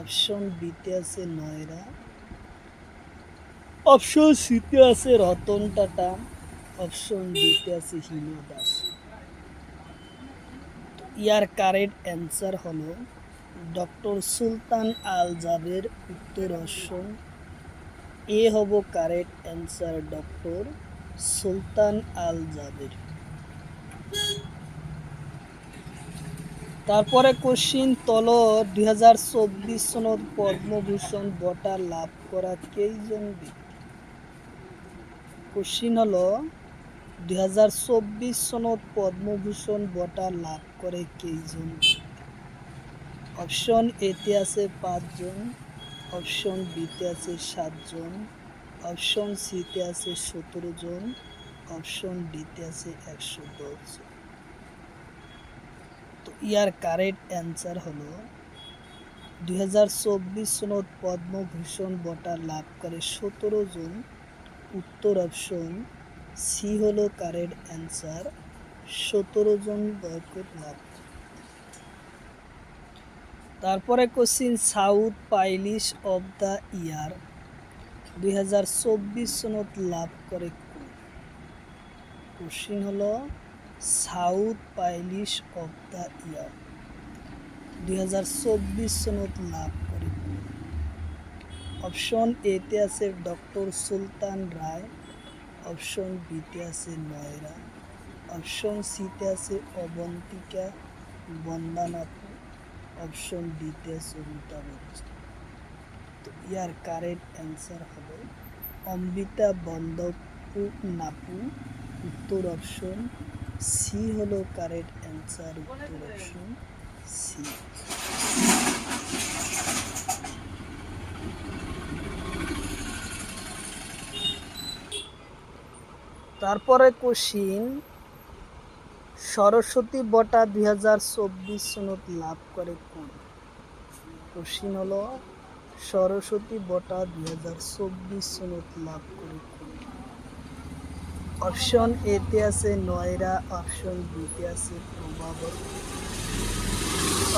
[SPEAKER 1] অপশন বিতে আছে নয়রা, অপশন সিতে আছে রতন টাটা, অপশন ডিতে আছে হিমা দাস। ইয়ার কারেক্ট অ্যান্সার হলো ডক্টর সুলতান আল জাবের। উত্তর অপশন এ হব কারেক্ট অ্যান্সার, ডক্টর সুলতান আল জাবের। তারপরে কোশ্চিন তলর 2024 সনদ পদ্মভূষণ বঁটা লাভ করা কেইজন ব্যক্তি? কোশ্চিন হলো 2024 সনদ পদ্মভূষণ বঁটা লাভ করে কেইজন ব্যক্তি? অপশন এতে আছে 5 জন, অপশন বিতে আছে 7 জন, অপশন সিতে আছে 17 জন, অপশন ডিতে আছে 110 জন। তো ইয়ার কারেক্ট অ্যান্সার হলো 2024 সনত পদ্মভূষণ বঁটা লাভ করে 17 জন। উত্তর অপশন সি হলো কারেক্ট অ্যান্সার, 17 জন বয়কট লাভ। তারপরে কোশ্চিন সাউথ পাইলিশ অব দ্য ইয়ার 2024 সনত লাভ করে কোন? কোশ্চিন হলো সাউথ পাইলিশ অব দ্য ইয়ার 2024 সনত লাভ করে কোন? অপশন এতে আছে ডক্টর সুলতান রায়, অপশন বিতে আছে নয়রা, অপশন সিতে আছে অবন্তিকা বন্দানাপু, অপশন ডিতে আছে অমিতাভ বচ্চন। তো ইয়ার কারেক্ট অ্যান্সার হবে অমৃতা বন্দ্যোপাধ্যায়। উত্তর অপশন সি হলো কারেক্ট অ্যান্সার, উত্তর অপশন সি। তারপরে কোশ্চিন সরস্বতী বঁটা 2024 সনত লাভ করে কোন? কোশ্চিন হলো সরস্বতী বঁটা 2024 সনত লাভ করে কোন? অপশন এতে আছে নয়রা, অপশন বিতে আছে প্রভাবত,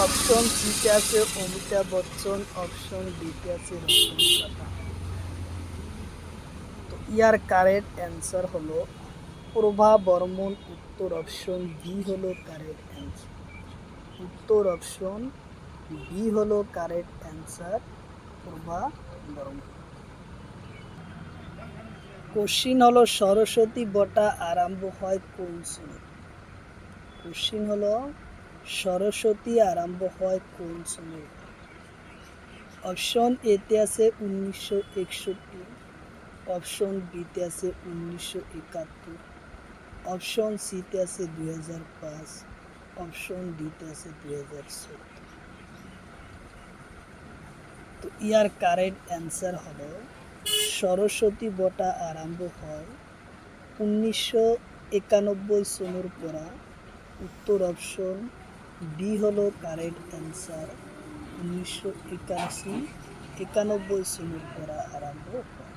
[SPEAKER 1] অপশন সিতে আছে অমিতাভ বচ্চন, অপশন ডিতে আছে রতন টাটা। তো ইয়ার কারেক্ট অ্যান্সার হলো প্রভা বর্মন। উত্তর অপশন বি হলো কারেক্ট অ্যান্সার, উত্তর অপশন বি হলো কারেক্ট অ্যান্সার, প্রভা বর্মন। কোশ্চিন হলো সরস্বতী বঁটা আরম্ভ হয় কোন সনে? কোশ্চিন হলো সরস্বতী আরম্ভ হয় কোন সনে? অপশন এতে আছে 1961, অপশন বিতে আছে 1971, অপশন সিতে আছে 2005, অপশন ডিতে আছে 2014। তো ইয়ার কারেক্ট অ্যান্সার হলো সরস্বতী বঁটা আরম্ভ হয় 1991 সনের পরা। উত্তর অপশন বি হলো কারেক্ট অ্যান্সার, 1991 সনের পরা আরম্ভ হয়।